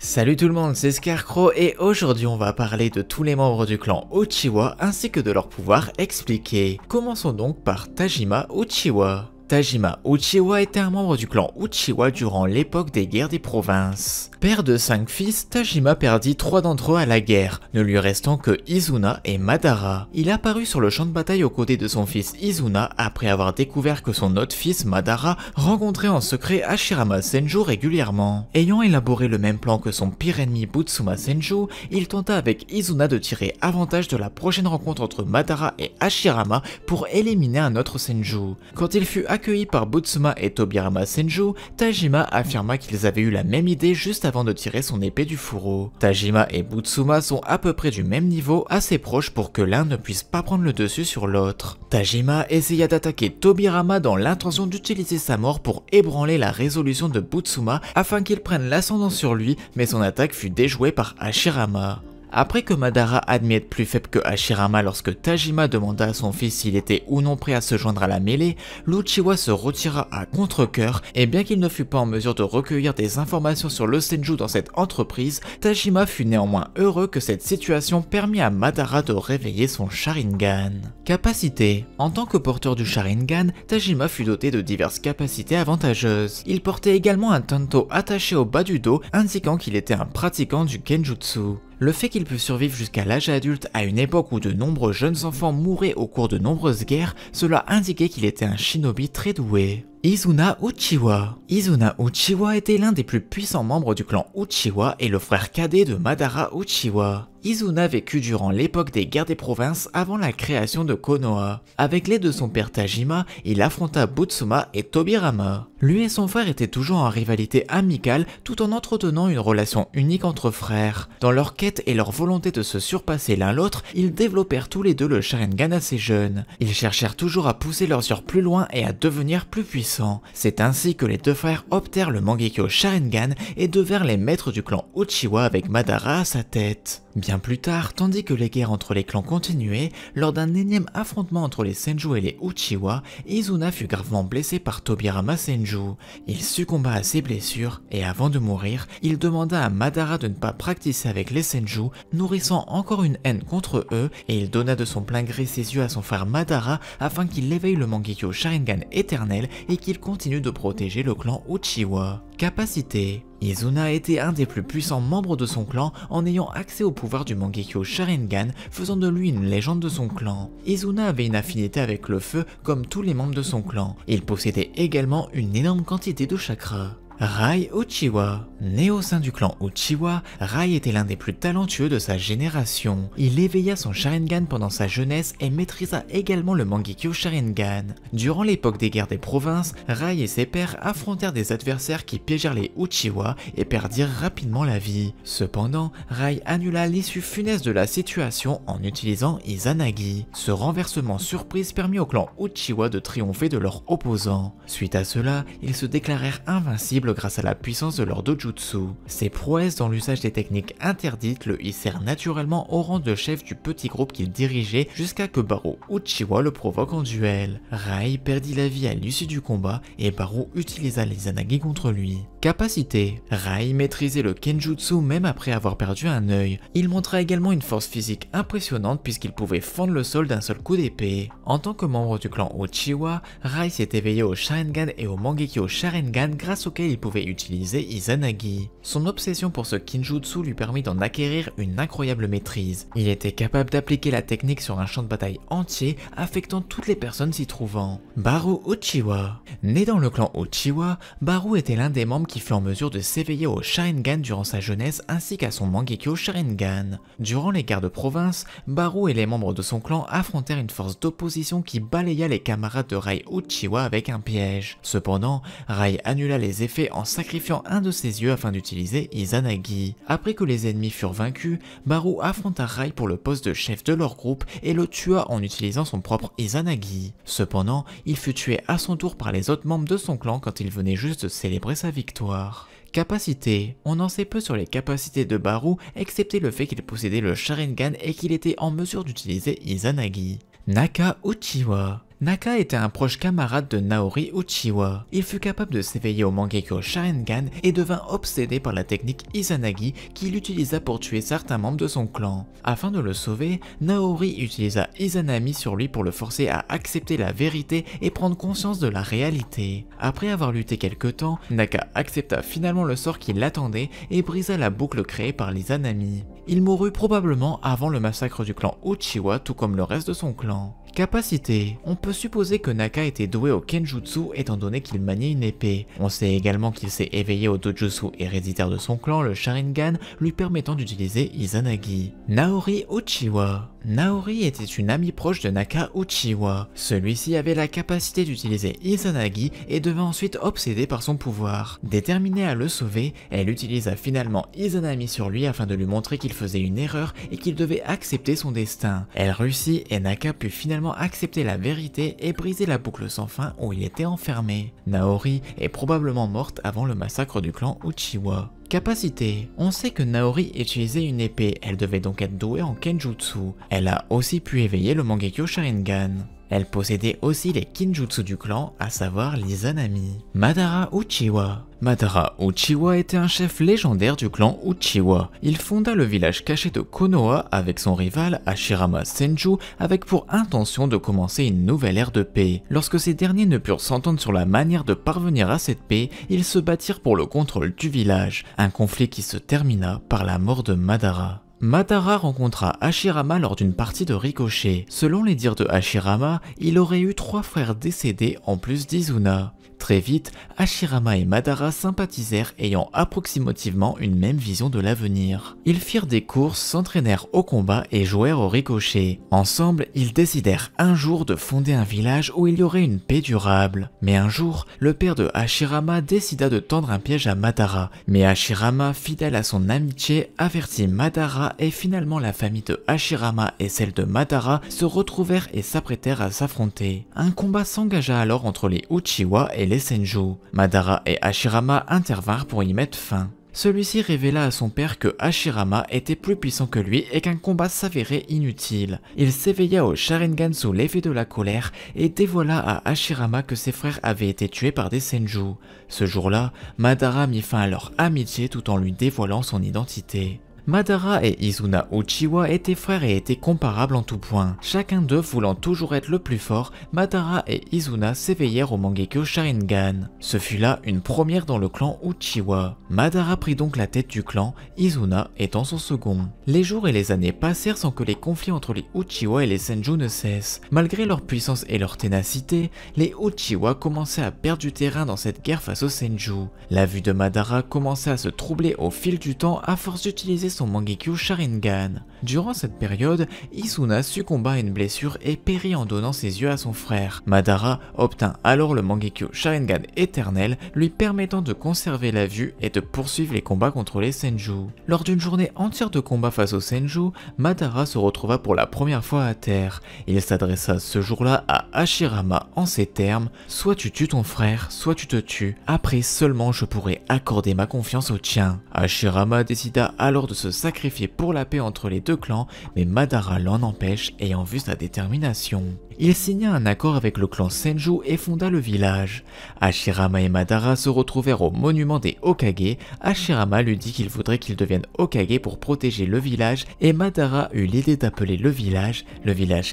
Salut tout le monde, c'est Scarecrow et aujourd'hui on va parler de tous les membres du clan Uchiwa ainsi que de leurs pouvoirs expliqués. Commençons donc par Tajima Uchiwa. Tajima Uchiwa était un membre du clan Uchiwa durant l'époque des guerres des provinces. Père de 5 fils, Tajima perdit 3 d'entre eux à la guerre, ne lui restant que Izuna et Madara. Il apparut sur le champ de bataille aux côtés de son fils Izuna après avoir découvert que son autre fils Madara rencontrait en secret Hashirama Senju régulièrement. Ayant élaboré le même plan que son pire ennemi Butsuma Senju, il tenta avec Izuna de tirer avantage de la prochaine rencontre entre Madara et Hashirama pour éliminer un autre Senju. Quand il fut accueilli par Butsuma et Tobirama Senju, Tajima affirma qu'ils avaient eu la même idée juste avant de tirer son épée du fourreau. Tajima et Butsuma sont à peu près du même niveau, assez proches pour que l'un ne puisse pas prendre le dessus sur l'autre. Tajima essaya d'attaquer Tobirama dans l'intention d'utiliser sa mort pour ébranler la résolution de Butsuma afin qu'il prenne l'ascendant sur lui, mais son attaque fut déjouée par Hashirama. Après que Madara admis être plus faible que Hashirama lorsque Tajima demanda à son fils s'il était ou non prêt à se joindre à la mêlée, l'Uchiwa se retira à contre-cœur et bien qu'il ne fut pas en mesure de recueillir des informations sur le Senju dans cette entreprise, Tajima fut néanmoins heureux que cette situation permit à Madara de réveiller son Sharingan. Capacité. En tant que porteur du Sharingan, Tajima fut doté de diverses capacités avantageuses. Il portait également un tanto attaché au bas du dos indiquant qu'il était un pratiquant du Kenjutsu. Le fait qu'il put survivre jusqu'à l'âge adulte à une époque où de nombreux jeunes enfants mouraient au cours de nombreuses guerres, cela indiquait qu'il était un shinobi très doué. Izuna Uchiwa. Izuna Uchiwa était l'un des plus puissants membres du clan Uchiwa et le frère cadet de Madara Uchiwa. Izuna vécut durant l'époque des guerres des provinces avant la création de Konoha. Avec l'aide de son père Tajima, il affronta Butsuma et Tobirama. Lui et son frère étaient toujours en rivalité amicale tout en entretenant une relation unique entre frères. Dans leur quête et leur volonté de se surpasser l'un l'autre, ils développèrent tous les deux le Sharingan assez jeunes. Ils cherchèrent toujours à pousser leurs yeux plus loin et à devenir plus puissants. C'est ainsi que les deux frères optèrent le Mangekyo Sharingan et devinrent les maîtres du clan Uchiwa avec Madara à sa tête. Bien plus tard, tandis que les guerres entre les clans continuaient, lors d'un énième affrontement entre les Senju et les Uchiwa, Izuna fut gravement blessé par Tobirama Senju. Il succomba à ses blessures et avant de mourir, il demanda à Madara de ne pas pratiquer avec les Senju, nourrissant encore une haine contre eux, et il donna de son plein gré ses yeux à son frère Madara afin qu'il éveille le Mangekyo Sharingan éternel et qu'il continue de protéger le clan Uchiwa. Capacité. Izuna était un des plus puissants membres de son clan en ayant accès au pouvoir du Mangekyo Sharingan, faisant de lui une légende de son clan. Izuna avait une affinité avec le feu comme tous les membres de son clan. Il possédait également une énorme quantité de chakra. Rai Uchiwa. Né au sein du clan Uchiwa, Rai était l'un des plus talentueux de sa génération. Il éveilla son Sharingan pendant sa jeunesse et maîtrisa également le Mangekyo Sharingan. Durant l'époque des guerres des provinces, Rai et ses pairs affrontèrent des adversaires qui piégèrent les Uchiwa et perdirent rapidement la vie. Cependant, Rai annula l'issue funeste de la situation en utilisant Izanagi. Ce renversement surprise permit au clan Uchiwa de triompher de leurs opposants. Suite à cela, ils se déclarèrent invincibles grâce à la puissance de leur dojutsu. Ses prouesses dans l'usage des techniques interdites le hissèrent naturellement au rang de chef du petit groupe qu'il dirigeait jusqu'à que Baru Uchiwa le provoque en duel. Rai perdit la vie à l'issue du combat et Baru utilisa les Izanagi contre lui. Capacité. Rai maîtrisait le Kenjutsu même après avoir perdu un œil. Il montra également une force physique impressionnante puisqu'il pouvait fendre le sol d'un seul coup d'épée. En tant que membre du clan Uchiwa, Rai s'est éveillé au Sharingan et au Mangekyo Sharingan grâce auquel il pouvait utiliser Izanagi. Son obsession pour ce Kenjutsu lui permit d'en acquérir une incroyable maîtrise. Il était capable d'appliquer la technique sur un champ de bataille entier, affectant toutes les personnes s'y trouvant. Baru Uchiwa. Né dans le clan Uchiwa, Baru était l'un des membres qui fut en mesure de s'éveiller au Sharingan durant sa jeunesse ainsi qu'à son Mangekyo Sharingan. Durant les guerres de province, Baru et les membres de son clan affrontèrent une force d'opposition qui balaya les camarades de Rai Uchiwa avec un piège. Cependant, Rai annula les effets en sacrifiant un de ses yeux afin d'utiliser Izanagi. Après que les ennemis furent vaincus, Baru affronta Rai pour le poste de chef de leur groupe et le tua en utilisant son propre Izanagi. Cependant, il fut tué à son tour par les autres membres de son clan quand il venait juste de célébrer sa victoire. Capacité. On en sait peu sur les capacités de Baru, excepté le fait qu'il possédait le Sharingan et qu'il était en mesure d'utiliser Izanagi. Naka Uchiwa. Naka était un proche camarade de Naori Uchiwa. Il fut capable de s'éveiller au Mangekyo Sharingan et devint obsédé par la technique Izanagi qu'il utilisa pour tuer certains membres de son clan. Afin de le sauver, Naori utilisa Izanami sur lui pour le forcer à accepter la vérité et prendre conscience de la réalité. Après avoir lutté quelque temps, Naka accepta finalement le sort qui l'attendait et brisa la boucle créée par l'Izanami. Il mourut probablement avant le massacre du clan Uchiwa tout comme le reste de son clan. Capacité. On peut supposer que Naka était doué au Kenjutsu étant donné qu'il maniait une épée. On sait également qu'il s'est éveillé au Dojutsu héréditaire de son clan, le Sharingan, lui permettant d'utiliser Izanagi. Naori Uchiwa. Naori était une amie proche de Naka Uchiwa. Celui-ci avait la capacité d'utiliser Izanagi et devint ensuite obsédé par son pouvoir. Déterminée à le sauver, elle utilisa finalement Izanami sur lui afin de lui montrer qu'il faisait une erreur et qu'il devait accepter son destin. Elle réussit et Naka put finalement accepter la vérité et briser la boucle sans fin où il était enfermé. Naori est probablement morte avant le massacre du clan Uchiwa. Capacité. On sait que Naori utilisait une épée, elle devait donc être douée en Kenjutsu. Elle a aussi pu éveiller le Mangekyo Sharingan. Elle possédait aussi les Kinjutsu du clan, à savoir l'Izanami. Madara Uchiwa. Madara Uchiwa était un chef légendaire du clan Uchiwa. Il fonda le village caché de Konoha avec son rival Hashirama Senju avec pour intention de commencer une nouvelle ère de paix. Lorsque ces derniers ne purent s'entendre sur la manière de parvenir à cette paix, ils se battirent pour le contrôle du village, un conflit qui se termina par la mort de Madara. Madara rencontra Hashirama lors d'une partie de Ricochet. Selon les dires de Hashirama, il aurait eu 3 frères décédés en plus d'Izuna. Très vite, Hashirama et Madara sympathisèrent ayant approximativement une même vision de l'avenir. Ils firent des courses, s'entraînèrent au combat et jouèrent au ricochet. Ensemble, ils décidèrent un jour de fonder un village où il y aurait une paix durable. Mais un jour, le père de Hashirama décida de tendre un piège à Madara. Mais Hashirama, fidèle à son amitié, avertit Madara et finalement la famille de Hashirama et celle de Madara se retrouvèrent et s'apprêtèrent à s'affronter. Un combat s'engagea alors entre les Uchiwa et les Senju. Madara et Hashirama intervinrent pour y mettre fin. Celui-ci révéla à son père que Hashirama était plus puissant que lui et qu'un combat s'avérait inutile. Il s'éveilla au Sharingan sous l'effet de la colère et dévoila à Hashirama que ses frères avaient été tués par des Senju. Ce jour-là, Madara mit fin à leur amitié tout en lui dévoilant son identité. Madara et Izuna Uchiwa étaient frères et étaient comparables en tout point. Chacun d'eux voulant toujours être le plus fort, Madara et Izuna s'éveillèrent au Mangekyo Sharingan. Ce fut là une première dans le clan Uchiwa. Madara prit donc la tête du clan, Izuna étant son second. Les jours et les années passèrent sans que les conflits entre les Uchiwa et les Senju ne cessent. Malgré leur puissance et leur ténacité, les Uchiwa commençaient à perdre du terrain dans cette guerre face aux Senju. La vue de Madara commençait à se troubler au fil du temps à force d'utiliser son Mangekyo Sharingan. Durant cette période, Izuna succomba à une blessure et périt en donnant ses yeux à son frère. Madara obtint alors le Mangekyo Sharingan éternel, lui permettant de conserver la vue et de poursuivre les combats contre les Senju. Lors d'une journée entière de combat face aux Senju, Madara se retrouva pour la première fois à terre. Il s'adressa ce jour-là à Hashirama en ces termes: « Soit tu tues ton frère, soit tu te tues. Après seulement je pourrai accorder ma confiance au tien. » Hashirama décida alors de se sacrifier pour la paix entre les deux clans, mais Madara l'en empêche ayant vu sa détermination. Il signa un accord avec le clan Senju et fonda le village. Hashirama et Madara se retrouvèrent au monument des Hokage. Hashirama lui dit qu'il voudrait qu'il devienne Hokage pour protéger le village et Madara eut l'idée d'appeler le village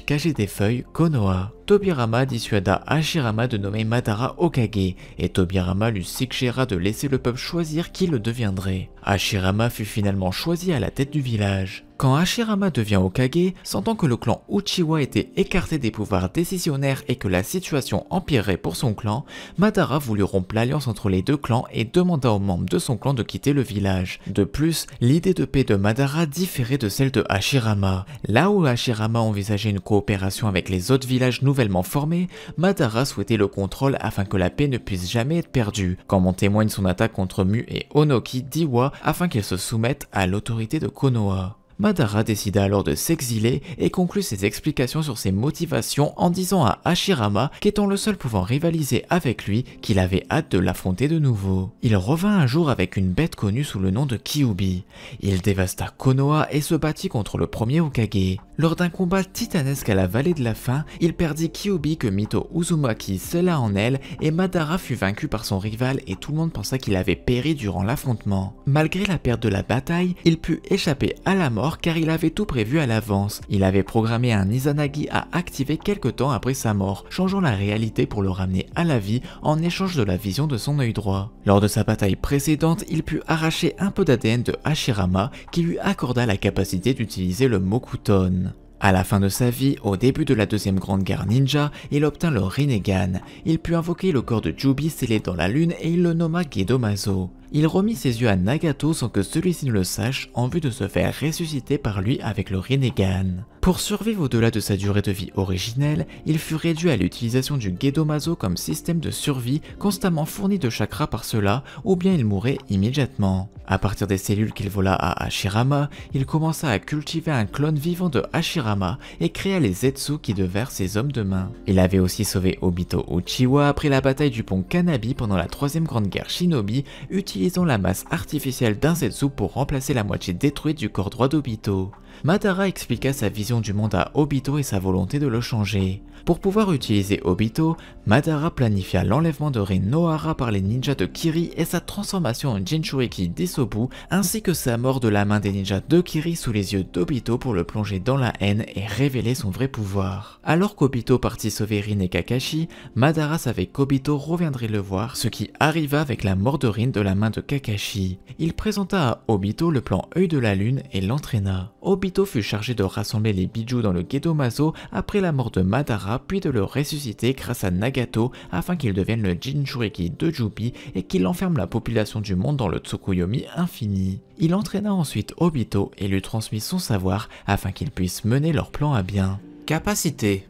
caché des feuilles, Konoha. Tobirama dissuada Hashirama de nommer Madara Hokage et Tobirama lui suggéra de laisser le peuple choisir qui le deviendrait. Hashirama fut finalement choisi à la tête du village. Quand Hashirama devient Hokage, sentant que le clan Uchiwa était écarté des pouvoirs décisionnaires et que la situation empirerait pour son clan, Madara voulut rompre l'alliance entre les deux clans et demanda aux membres de son clan de quitter le village. De plus, l'idée de paix de Madara différait de celle de Hashirama. Là où Hashirama envisageait une coopération avec les autres villages nouvellement formés, Madara souhaitait le contrôle afin que la paix ne puisse jamais être perdue, comme en témoigne son attaque contre Mu et Onoki d'Iwa afin qu'ils se soumettent à l'autorité de Konoha. Madara décida alors de s'exiler et conclut ses explications sur ses motivations en disant à Hashirama qu'étant le seul pouvant rivaliser avec lui, qu'il avait hâte de l'affronter de nouveau. Il revint un jour avec une bête connue sous le nom de Kyuubi. Il dévasta Konoha et se battit contre le premier Hokage. Lors d'un combat titanesque à la vallée de la faim, il perdit Kyuubi que Mito Uzumaki scella en elle et Madara fut vaincu par son rival et tout le monde pensa qu'il avait péri durant l'affrontement. Malgré la perte de la bataille, il put échapper à la mort car il avait tout prévu à l'avance. Il avait programmé un Izanagi à activer quelque temps après sa mort, changeant la réalité pour le ramener à la vie en échange de la vision de son œil droit. Lors de sa bataille précédente, il put arracher un peu d'ADN de Hashirama qui lui accorda la capacité d'utiliser le Mokuton. À la fin de sa vie, au début de la deuxième grande guerre ninja, il obtint le Rinnegan. Il put invoquer le corps de Jubi scellé dans la lune et il le nomma Gedomazo. Il remit ses yeux à Nagato sans que celui-ci ne le sache en vue de se faire ressusciter par lui avec le Rinnegan. Pour survivre au-delà de sa durée de vie originelle, il fut réduit à l'utilisation du Gedomazo comme système de survie constamment fourni de chakra par cela ou bien il mourait immédiatement. À partir des cellules qu'il vola à Hashirama, il commença à cultiver un clone vivant de Hashirama et créa les Zetsu qui devinrent ses hommes de main. Il avait aussi sauvé Obito Uchiwa après la bataille du pont Kanabi pendant la troisième grande guerre shinobi, utilisant la masse artificielle d'un Zetsu pour remplacer la moitié détruite du corps droit d'Obito. Madara expliqua sa vision du monde à Obito et sa volonté de le changer. Pour pouvoir utiliser Obito, Madara planifia l'enlèvement de Rin Nohara par les ninjas de Kiri et sa transformation en Jinchuriki d'Isobu, ainsi que sa mort de la main des ninjas de Kiri sous les yeux d'Obito pour le plonger dans la haine et révéler son vrai pouvoir. Alors qu'Obito partit sauver Rin et Kakashi, Madara savait qu'Obito reviendrait le voir, ce qui arriva avec la mort de Rin de la main de Kakashi. Il présenta à Obito le plan œil de la lune et l'entraîna. Obito fut chargé de rassembler les bijou dans le Gedomazo après la mort de Madara, puis de le ressusciter grâce à Nagato afin qu'il devienne le Jinchuriki de Jubi et qu'il enferme la population du monde dans le Tsukuyomi infini. Il entraîna ensuite Obito et lui transmit son savoir afin qu'il puisse mener leur plan à bien. Capacité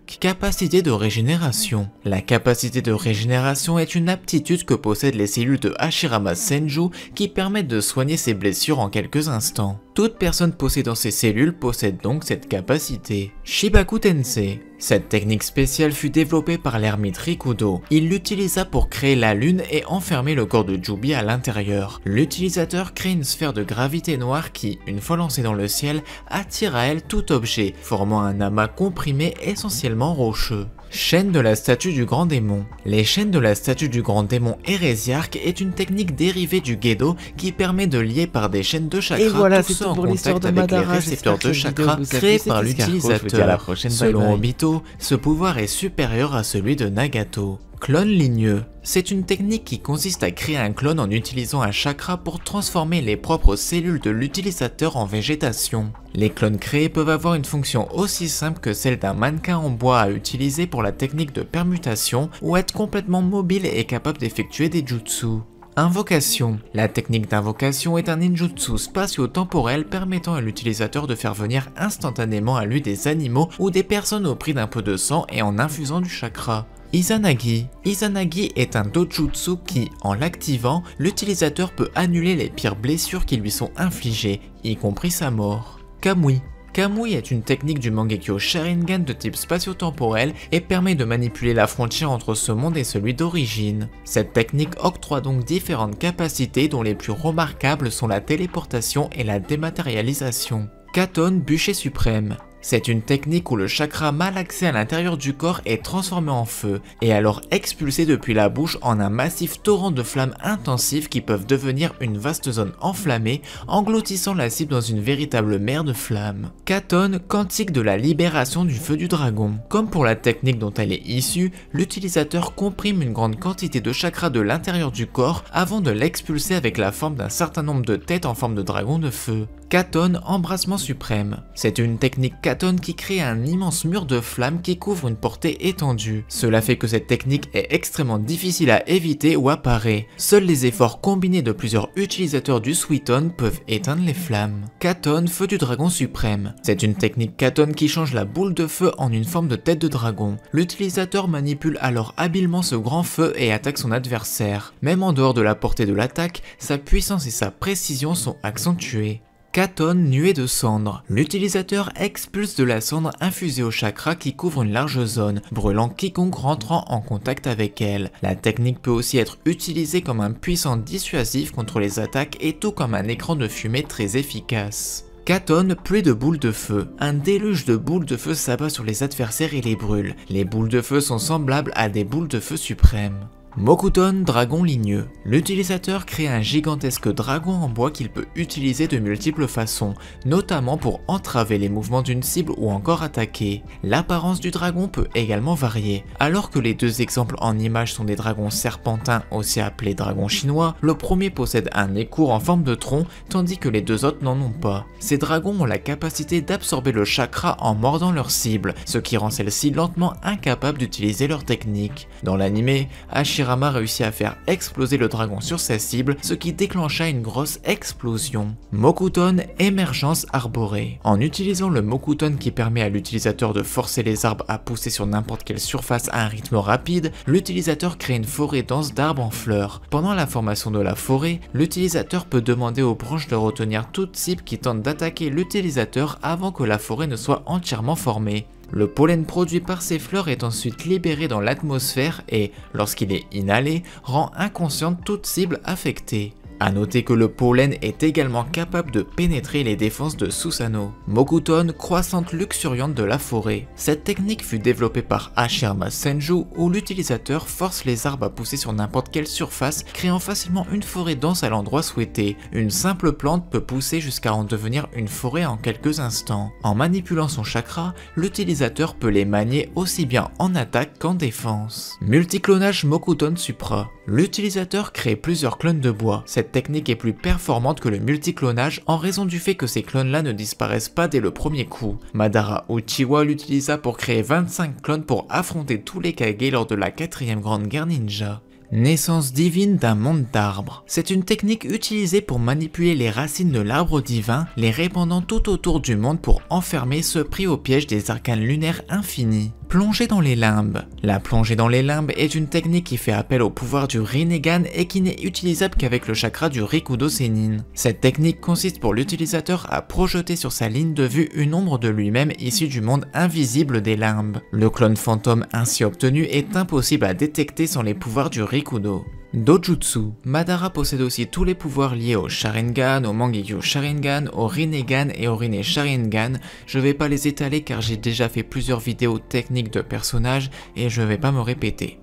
de régénération. La capacité de régénération est une aptitude que possèdent les cellules de Hashirama Senju qui permettent de soigner ses blessures en quelques instants. Toute personne possédant ces cellules possède donc cette capacité. Shibaku Tensei. Cette technique spéciale fut développée par l'ermite Rikudo. Il l'utilisa pour créer la lune et enfermer le corps de Jubi à l'intérieur. L'utilisateur crée une sphère de gravité noire qui, une fois lancée dans le ciel, attire à elle tout objet, formant un amas comprimé essentiellement rocheux. Chaîne de la statue du grand démon. Les chaînes de la statue du grand démon hérésiarque est une technique dérivée du Gedo qui permet de lier par des chaînes de chakra tout ça en contact avec les récepteurs de chakra créés par l'utilisateur. Selon Obito, ce pouvoir est supérieur à celui de Nagato. Clone ligneux. C'est une technique qui consiste à créer un clone en utilisant un chakra pour transformer les propres cellules de l'utilisateur en végétation. Les clones créés peuvent avoir une fonction aussi simple que celle d'un mannequin en bois à utiliser pour la technique de permutation ou être complètement mobile et capable d'effectuer des jutsu. Invocation. La technique d'invocation est un ninjutsu spatio-temporel permettant à l'utilisateur de faire venir instantanément à lui des animaux ou des personnes au prix d'un peu de sang et en infusant du chakra. Izanagi. Izanagi est un dojutsu qui, en l'activant, l'utilisateur peut annuler les pires blessures qui lui sont infligées, y compris sa mort. Kamui. Kamui est une technique du Mangekyo Sharingan de type spatio-temporel et permet de manipuler la frontière entre ce monde et celui d'origine. Cette technique octroie donc différentes capacités dont les plus remarquables sont la téléportation et la dématérialisation. Katon Bûcher suprême. C'est une technique où le chakra malaxé à l'intérieur du corps est transformé en feu et alors expulsé depuis la bouche en un massif torrent de flammes intensives qui peuvent devenir une vaste zone enflammée, engloutissant la cible dans une véritable mer de flammes. Katon, cantique de la libération du feu du dragon. Comme pour la technique dont elle est issue, l'utilisateur comprime une grande quantité de chakra de l'intérieur du corps avant de l'expulser avec la forme d'un certain nombre de têtes en forme de dragon de feu. Katon, embrassement suprême. C'est une technique Katon qui crée un immense mur de flammes qui couvre une portée étendue. Cela fait que cette technique est extrêmement difficile à éviter ou à parer. Seuls les efforts combinés de plusieurs utilisateurs du Suiton peuvent éteindre les flammes. Katon, feu du dragon suprême. C'est une technique Katon qui change la boule de feu en une forme de tête de dragon. L'utilisateur manipule alors habilement ce grand feu et attaque son adversaire. Même en dehors de la portée de l'attaque, sa puissance et sa précision sont accentuées. Katon, nuée de cendres. L'utilisateur expulse de la cendre infusée au chakra qui couvre une large zone, brûlant quiconque rentrant en contact avec elle. La technique peut aussi être utilisée comme un puissant dissuasif contre les attaques et tout comme un écran de fumée très efficace. Katon, pluie de boules de feu. Un déluge de boules de feu s'abat sur les adversaires et les brûle. Les boules de feu sont semblables à des boules de feu suprêmes. Mokuton, dragon ligneux. L'utilisateur crée un gigantesque dragon en bois qu'il peut utiliser de multiples façons, notamment pour entraver les mouvements d'une cible ou encore attaquer. L'apparence du dragon peut également varier. Alors que les deux exemples en image sont des dragons serpentins, aussi appelés dragons chinois, le premier possède un nez court en forme de tronc, tandis que les deux autres n'en ont pas. Ces dragons ont la capacité d'absorber le chakra en mordant leur cible, ce qui rend celle-ci lentement incapable d'utiliser leur technique. Dans l'anime, Hashirama réussit à faire exploser le dragon sur sa cible, ce qui déclencha une grosse explosion. Mokuton, émergence arborée. En utilisant le Mokuton qui permet à l'utilisateur de forcer les arbres à pousser sur n'importe quelle surface à un rythme rapide, l'utilisateur crée une forêt dense d'arbres en fleurs. Pendant la formation de la forêt, l'utilisateur peut demander aux branches de retenir toute cible qui tente d'attaquer l'utilisateur avant que la forêt ne soit entièrement formée. Le pollen produit par ces fleurs est ensuite libéré dans l'atmosphère et, lorsqu'il est inhalé, rend inconsciente toute cible affectée. A noter que le pollen est également capable de pénétrer les défenses de Susanoo. Mokuton, croissante luxuriante de la forêt. Cette technique fut développée par Hashirama Senju où l'utilisateur force les arbres à pousser sur n'importe quelle surface, créant facilement une forêt dense à l'endroit souhaité. Une simple plante peut pousser jusqu'à en devenir une forêt en quelques instants. En manipulant son chakra, l'utilisateur peut les manier aussi bien en attaque qu'en défense. Multiclonage Mokuton Supra. L'utilisateur crée plusieurs clones de bois. Cette technique est plus performante que le multiclonage en raison du fait que ces clones-là ne disparaissent pas dès le premier coup. Madara Uchiwa l'utilisa pour créer 25 clones pour affronter tous les Kage lors de la 4ème grande guerre ninja. Naissance divine d'un monde d'arbres. C'est une technique utilisée pour manipuler les racines de l'arbre divin, les répandant tout autour du monde pour enfermer ceux pris au piège des arcanes lunaires infinis. Plonger dans les limbes. La plongée dans les limbes est une technique qui fait appel au pouvoir du Rinnegan et qui n'est utilisable qu'avec le chakra du Rikudo Sennin. Cette technique consiste pour l'utilisateur à projeter sur sa ligne de vue une ombre de lui-même issue du monde invisible des limbes. Le clone fantôme ainsi obtenu est impossible à détecter sans les pouvoirs du Rikudo. Dojutsu. Madara possède aussi tous les pouvoirs liés au Sharingan, au Mangekyo Sharingan, au Rinnegan et au Rinne Sharingan. Je vais pas les étaler car j'ai déjà fait plusieurs vidéos techniques de personnages et je vais pas me répéter.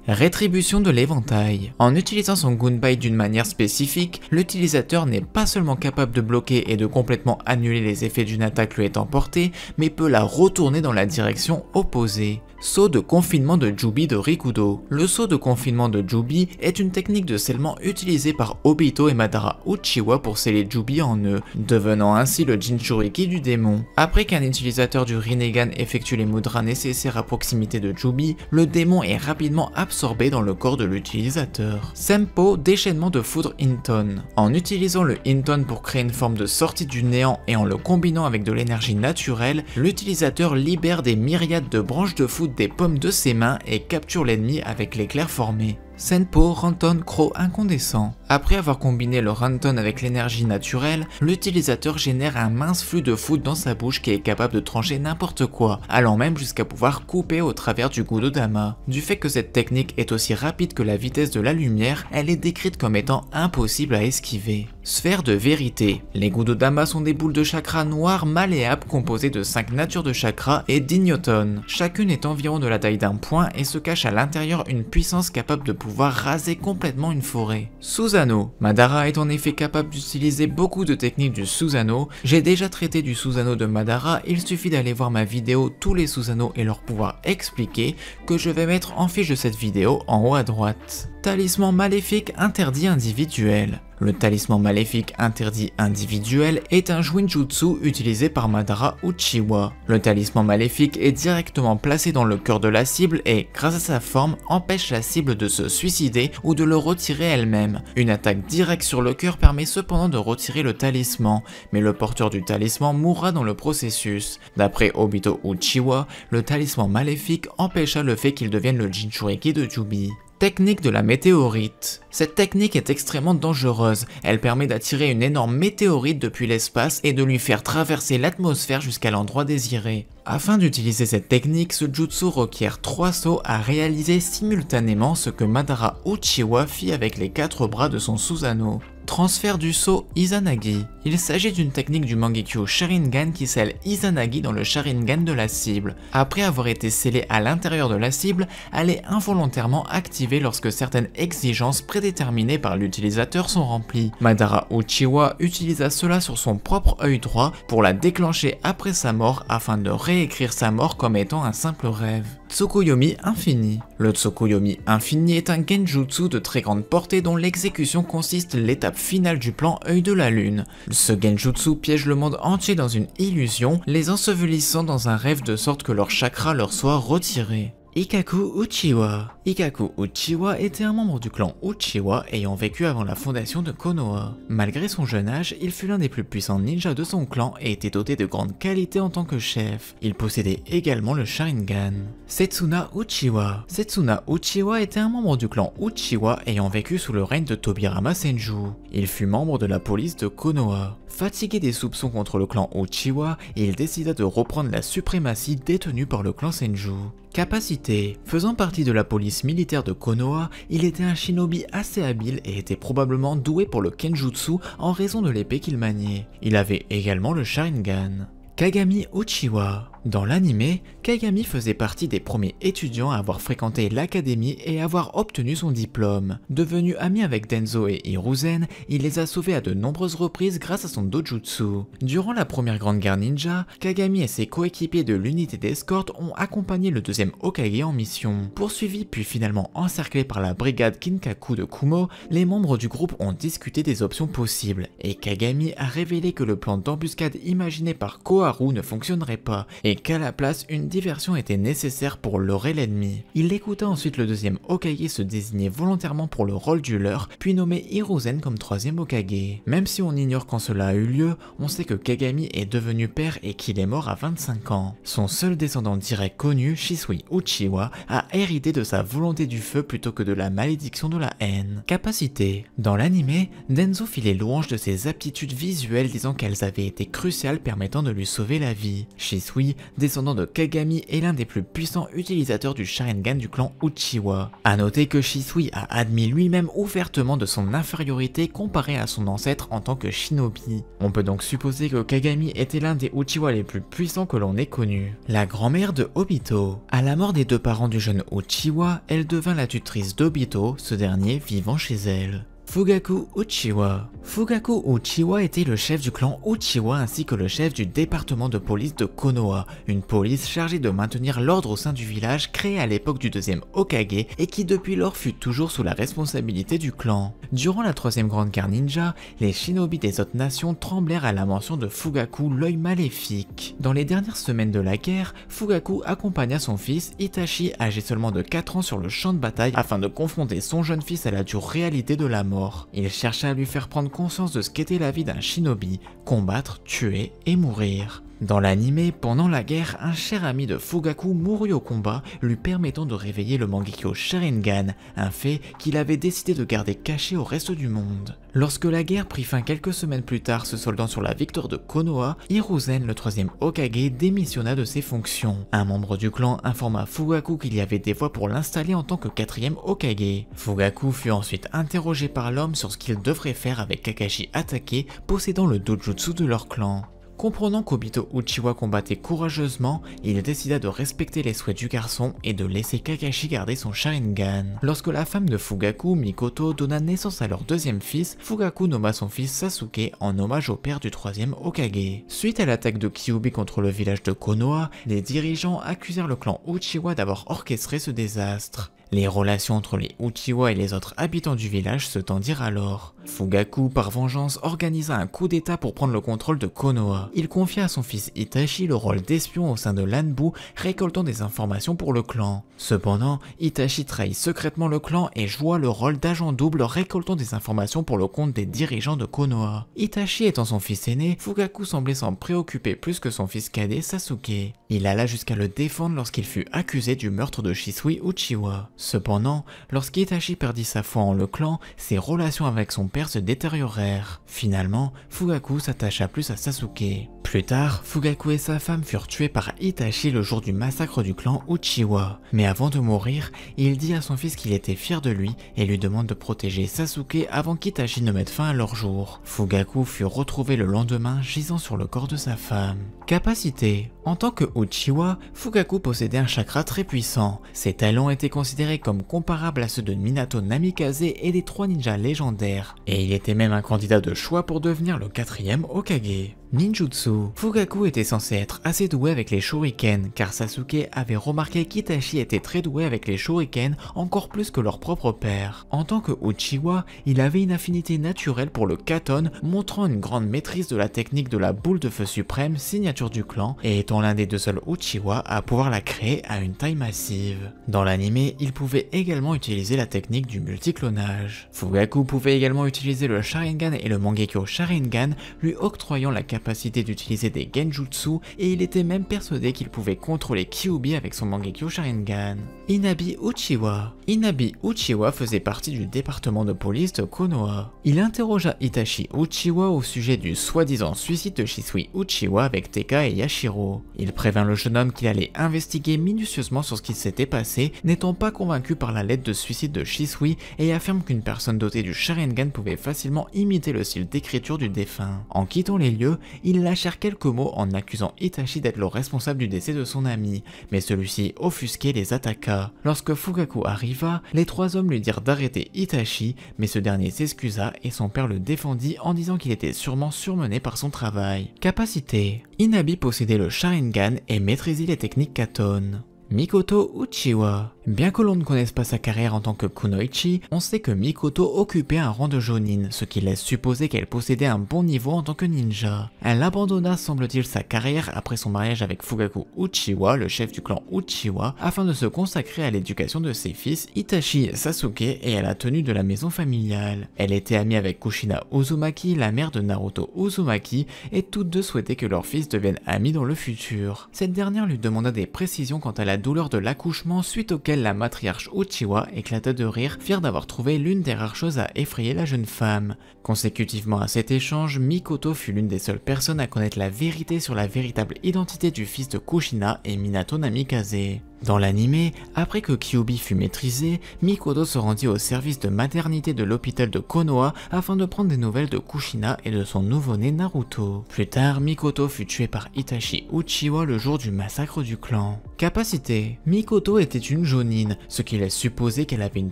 Rétribution de l'éventail. En utilisant son Gunbai d'une manière spécifique, l'utilisateur n'est pas seulement capable de bloquer et de complètement annuler les effets d'une attaque lui étant portée, mais peut la retourner dans la direction opposée. Saut de confinement de Jubi de Rikudo. Le saut de confinement de Jubi est une technique de scellement utilisée par Obito et Madara Uchiwa pour sceller Jubi en eux, devenant ainsi le Jinchuriki du démon. Après qu'un utilisateur du Rinnegan effectue les mudras nécessaires à proximité de Jubi, le démon est rapidement absorbé dans le corps de l'utilisateur. Sempo, déchaînement de foudre Hinton. En utilisant le Hinton pour créer une forme de sortie du néant et en le combinant avec de l'énergie naturelle, l'utilisateur libère des myriades de branches de foudre des pommes de ses mains et capture l'ennemi avec l'éclair formé. Senpo, Ranton, Croc incandescent. Après avoir combiné le Ranton avec l'énergie naturelle, l'utilisateur génère un mince flux de foudre dans sa bouche qui est capable de trancher n'importe quoi, allant même jusqu'à pouvoir couper au travers du Gudodama. Du fait que cette technique est aussi rapide que la vitesse de la lumière, elle est décrite comme étant impossible à esquiver. Sphère de vérité. Les Gudodama sont des boules de chakra noires malléables composées de 5 natures de chakra et d'ignoton. Chacune est environ de la taille d'un point et se cache à l'intérieur une puissance capable de pouvoir raser complètement une forêt. Susanoo. Madara est en effet capable d'utiliser beaucoup de techniques du Susanoo. J'ai déjà traité du Susanoo de Madara, il suffit d'aller voir ma vidéo tous les Susanoo et leurs pouvoirs expliqués que je vais mettre en fiche de cette vidéo en haut à droite. Talisman maléfique interdit individuel. Le talisman maléfique interdit individuel est un Jouinjutsu utilisé par Madara Uchiwa. Le talisman maléfique est directement placé dans le cœur de la cible et, grâce à sa forme, empêche la cible de se suicider ou de le retirer elle-même. Une attaque directe sur le cœur permet cependant de retirer le talisman, mais le porteur du talisman mourra dans le processus. D'après Obito Uchiwa, le talisman maléfique empêcha le fait qu'il devienne le Jinchuriki de Jubi. Technique de la météorite. Cette technique est extrêmement dangereuse, elle permet d'attirer une énorme météorite depuis l'espace et de lui faire traverser l'atmosphère jusqu'à l'endroit désiré. Afin d'utiliser cette technique, ce jutsu requiert 3 sauts à réaliser simultanément, ce que Madara Uchiwa fit avec les 4 bras de son Susanoo. Transfert du saut Izanagi. Il s'agit d'une technique du Mangekyo Sharingan qui scelle Izanagi dans le Sharingan de la cible. Après avoir été scellée à l'intérieur de la cible, elle est involontairement activée lorsque certaines exigences prédéterminées par l'utilisateur sont remplies. Madara Uchiwa utilisa cela sur son propre œil droit pour la déclencher après sa mort afin de réécrire sa mort comme étant un simple rêve. Tsukuyomi Infini. Le Tsukuyomi Infini est un genjutsu de très grande portée dont l'exécution consiste l'étape finale du plan œil de la lune. Ce genjutsu piège le monde entier dans une illusion, les ensevelissant dans un rêve de sorte que leur chakra leur soit retiré. Ikaku Uchiwa. Ikaku Uchiwa était un membre du clan Uchiwa ayant vécu avant la fondation de Konoha. Malgré son jeune âge, il fut l'un des plus puissants ninjas de son clan et était doté de grandes qualités en tant que chef. Il possédait également le Sharingan. Setsuna Uchiwa. Setsuna Uchiwa était un membre du clan Uchiwa ayant vécu sous le règne de Tobirama Senju. Il fut membre de la police de Konoha. Fatigué des soupçons contre le clan Uchiwa, il décida de reprendre la suprématie détenue par le clan Senju. Capacité. Faisant partie de la police militaire de Konoha, il était un shinobi assez habile et était probablement doué pour le kenjutsu en raison de l'épée qu'il maniait. Il avait également le Sharingan. Kagami Uchiwa. Dans l'anime, Kagami faisait partie des premiers étudiants à avoir fréquenté l'académie et avoir obtenu son diplôme. Devenu ami avec Denzo et Hiruzen, il les a sauvés à de nombreuses reprises grâce à son dojutsu. Durant la première grande guerre ninja, Kagami et ses coéquipiers de l'unité d'escorte ont accompagné le deuxième Hokage en mission. Poursuivis puis finalement encerclés par la brigade Kinkaku de Kumo, les membres du groupe ont discuté des options possibles, et Kagami a révélé que le plan d'embuscade imaginé par Koharu ne fonctionnerait pas, et qu'à la place, une diversion était nécessaire pour leurrer l'ennemi. Il écouta ensuite le deuxième Hokage se désigner volontairement pour le rôle du leurre, puis nommer Hiruzen comme troisième Hokage. Même si on ignore quand cela a eu lieu, on sait que Kagami est devenu père et qu'il est mort à 25 ans. Son seul descendant direct connu, Shisui Uchiwa, a hérité de sa volonté du feu plutôt que de la malédiction de la haine. Capacité. Dans l'anime, Denzo fit les louanges de ses aptitudes visuelles disant qu'elles avaient été cruciales permettant de lui sauver la vie. Shisui, descendant de Kagami, est l'un des plus puissants utilisateurs du Sharingan du clan Uchiwa. A noter que Shisui a admis lui-même ouvertement de son infériorité comparé à son ancêtre en tant que shinobi. On peut donc supposer que Kagami était l'un des Uchiwa les plus puissants que l'on ait connus. La grand-mère de Obito. À la mort des deux parents du jeune Uchiwa, elle devint la tutrice d'Obito, ce dernier vivant chez elle. Fugaku Uchiwa. Fugaku Uchiwa était le chef du clan Uchiwa ainsi que le chef du département de police de Konoha, une police chargée de maintenir l'ordre au sein du village créé à l'époque du deuxième Hokage et qui depuis lors fut toujours sous la responsabilité du clan. Durant la troisième grande guerre ninja, les shinobi des autres nations tremblèrent à la mention de Fugaku l'œil maléfique. Dans les dernières semaines de la guerre, Fugaku accompagna son fils Itachi âgé seulement de 4 ans sur le champ de bataille afin de confronter son jeune fils à la dure réalité de la mort. Il chercha à lui faire prendre conscience de ce qu'était la vie d'un shinobi, combattre, tuer et mourir. Dans l'anime, pendant la guerre, un cher ami de Fugaku mourut au combat, lui permettant de réveiller le Mangekyo Sharingan, un fait qu'il avait décidé de garder caché au reste du monde. Lorsque la guerre prit fin quelques semaines plus tard, se soldant sur la victoire de Konoha, Hiruzen, le troisième Hokage, démissionna de ses fonctions. Un membre du clan informa Fugaku qu'il y avait des voies pour l'installer en tant que quatrième Hokage. Fugaku fut ensuite interrogé par l'homme sur ce qu'il devrait faire avec Kakashi Hatake, possédant le dojutsu de leur clan. Comprenant qu'Obito Uchiwa combattait courageusement, il décida de respecter les souhaits du garçon et de laisser Kakashi garder son Sharingan. Lorsque la femme de Fugaku, Mikoto, donna naissance à leur deuxième fils, Fugaku nomma son fils Sasuke en hommage au père du troisième Hokage. Suite à l'attaque de Kyuubi contre le village de Konoha, les dirigeants accusèrent le clan Uchiwa d'avoir orchestré ce désastre. Les relations entre les Uchiwa et les autres habitants du village se tendirent alors. Fugaku, par vengeance, organisa un coup d'état pour prendre le contrôle de Konoha. Il confia à son fils Itachi le rôle d'espion au sein de l'Anbu, récoltant des informations pour le clan. Cependant, Itachi trahit secrètement le clan et joua le rôle d'agent double récoltant des informations pour le compte des dirigeants de Konoha. Itachi étant son fils aîné, Fugaku semblait s'en préoccuper plus que son fils cadet Sasuke. Il alla jusqu'à le défendre lorsqu'il fut accusé du meurtre de Shisui Uchiwa. Cependant, lorsqu'Itachi perdit sa foi en le clan, ses relations avec son père se détériorèrent. Finalement, Fugaku s'attacha plus à Sasuke. Plus tard, Fugaku et sa femme furent tués par Itachi le jour du massacre du clan Uchiwa. Mais avant de mourir, il dit à son fils qu'il était fier de lui et lui demande de protéger Sasuke avant qu'Itachi ne mette fin à leur jour. Fugaku fut retrouvé le lendemain gisant sur le corps de sa femme. Capacité. En tant que Uchiwa, Fugaku possédait un chakra très puissant. Ses talents étaient considérés comme comparables à ceux de Minato Namikaze et des 3 ninjas légendaires. Et il était même un candidat de choix pour devenir le 4e Hokage. Ninjutsu. Fugaku était censé être assez doué avec les shurikens, car Sasuke avait remarqué qu'Itachi était très doué avec les shurikens, encore plus que leur propre père. En tant que Uchiwa, il avait une affinité naturelle pour le Katon, montrant une grande maîtrise de la technique de la boule de feu suprême, signature du clan, et étant l'un des 2 seuls Uchiwa à pouvoir la créer à une taille massive. Dans l'anime, il pouvait également utiliser la technique du multiclonage. Fugaku pouvait également utiliser le Sharingan et le Mangekyo Sharingan, lui octroyant la capacité d'utiliser des genjutsu, et il était même persuadé qu'il pouvait contrôler Kyuubi avec son Mangekyo Sharingan. Inabi Uchiwa. Inabi Uchiwa faisait partie du département de police de Konoha. Il interrogea Itachi Uchiwa au sujet du soi-disant suicide de Shisui Uchiwa avec Teika et Yashiro. Il prévint le jeune homme qu'il allait investiguer minutieusement sur ce qui s'était passé, n'étant pas convaincu par la lettre de suicide de Shisui, et affirme qu'une personne dotée du Sharingan pouvait facilement imiter le style d'écriture du défunt. En quittant les lieux, ils lâchèrent quelques mots en accusant Itachi d'être le responsable du décès de son ami, mais celui-ci offusqué les attaqua. Lorsque Fugaku arriva, les 3 hommes lui dirent d'arrêter Itachi, mais ce dernier s'excusa et son père le défendit en disant qu'il était sûrement surmené par son travail. Capacité. Inabi possédait le Sharingan et maîtrisait les techniques Katon. Mikoto Uchiwa. Bien que l'on ne connaisse pas sa carrière en tant que kunoichi, on sait que Mikoto occupait un rang de jonin, ce qui laisse supposer qu'elle possédait un bon niveau en tant que ninja. Elle abandonna semble-t-il sa carrière après son mariage avec Fugaku Uchiwa, le chef du clan Uchiwa, afin de se consacrer à l'éducation de ses fils Itachi et Sasuke et à la tenue de la maison familiale. Elle était amie avec Kushina Uzumaki, la mère de Naruto Uzumaki, et toutes deux souhaitaient que leurs fils deviennent amis dans le futur. Cette dernière lui demanda des précisions quant à la douleur de l'accouchement, suite auquel la matriarche Uchiwa éclata de rire, fière d'avoir trouvé l'une des rares choses à effrayer la jeune femme. Consécutivement à cet échange, Mikoto fut l'une des seules personnes à connaître la vérité sur la véritable identité du fils de Kushina et Minato Namikaze. Dans l'anime, après que Kyuubi fut maîtrisé, Mikoto se rendit au service de maternité de l'hôpital de Konoha afin de prendre des nouvelles de Kushina et de son nouveau-né Naruto. Plus tard, Mikoto fut tué par Itachi Uchiwa le jour du massacre du clan. Capacité. Mikoto était une jonin, ce qui laisse supposer qu'elle avait une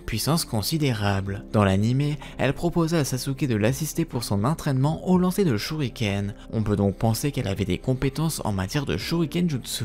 puissance considérable. Dans l'anime, elle proposa à Sasuke de l'assister pour son entraînement au lancer de shuriken. On peut donc penser qu'elle avait des compétences en matière de shuriken jutsu.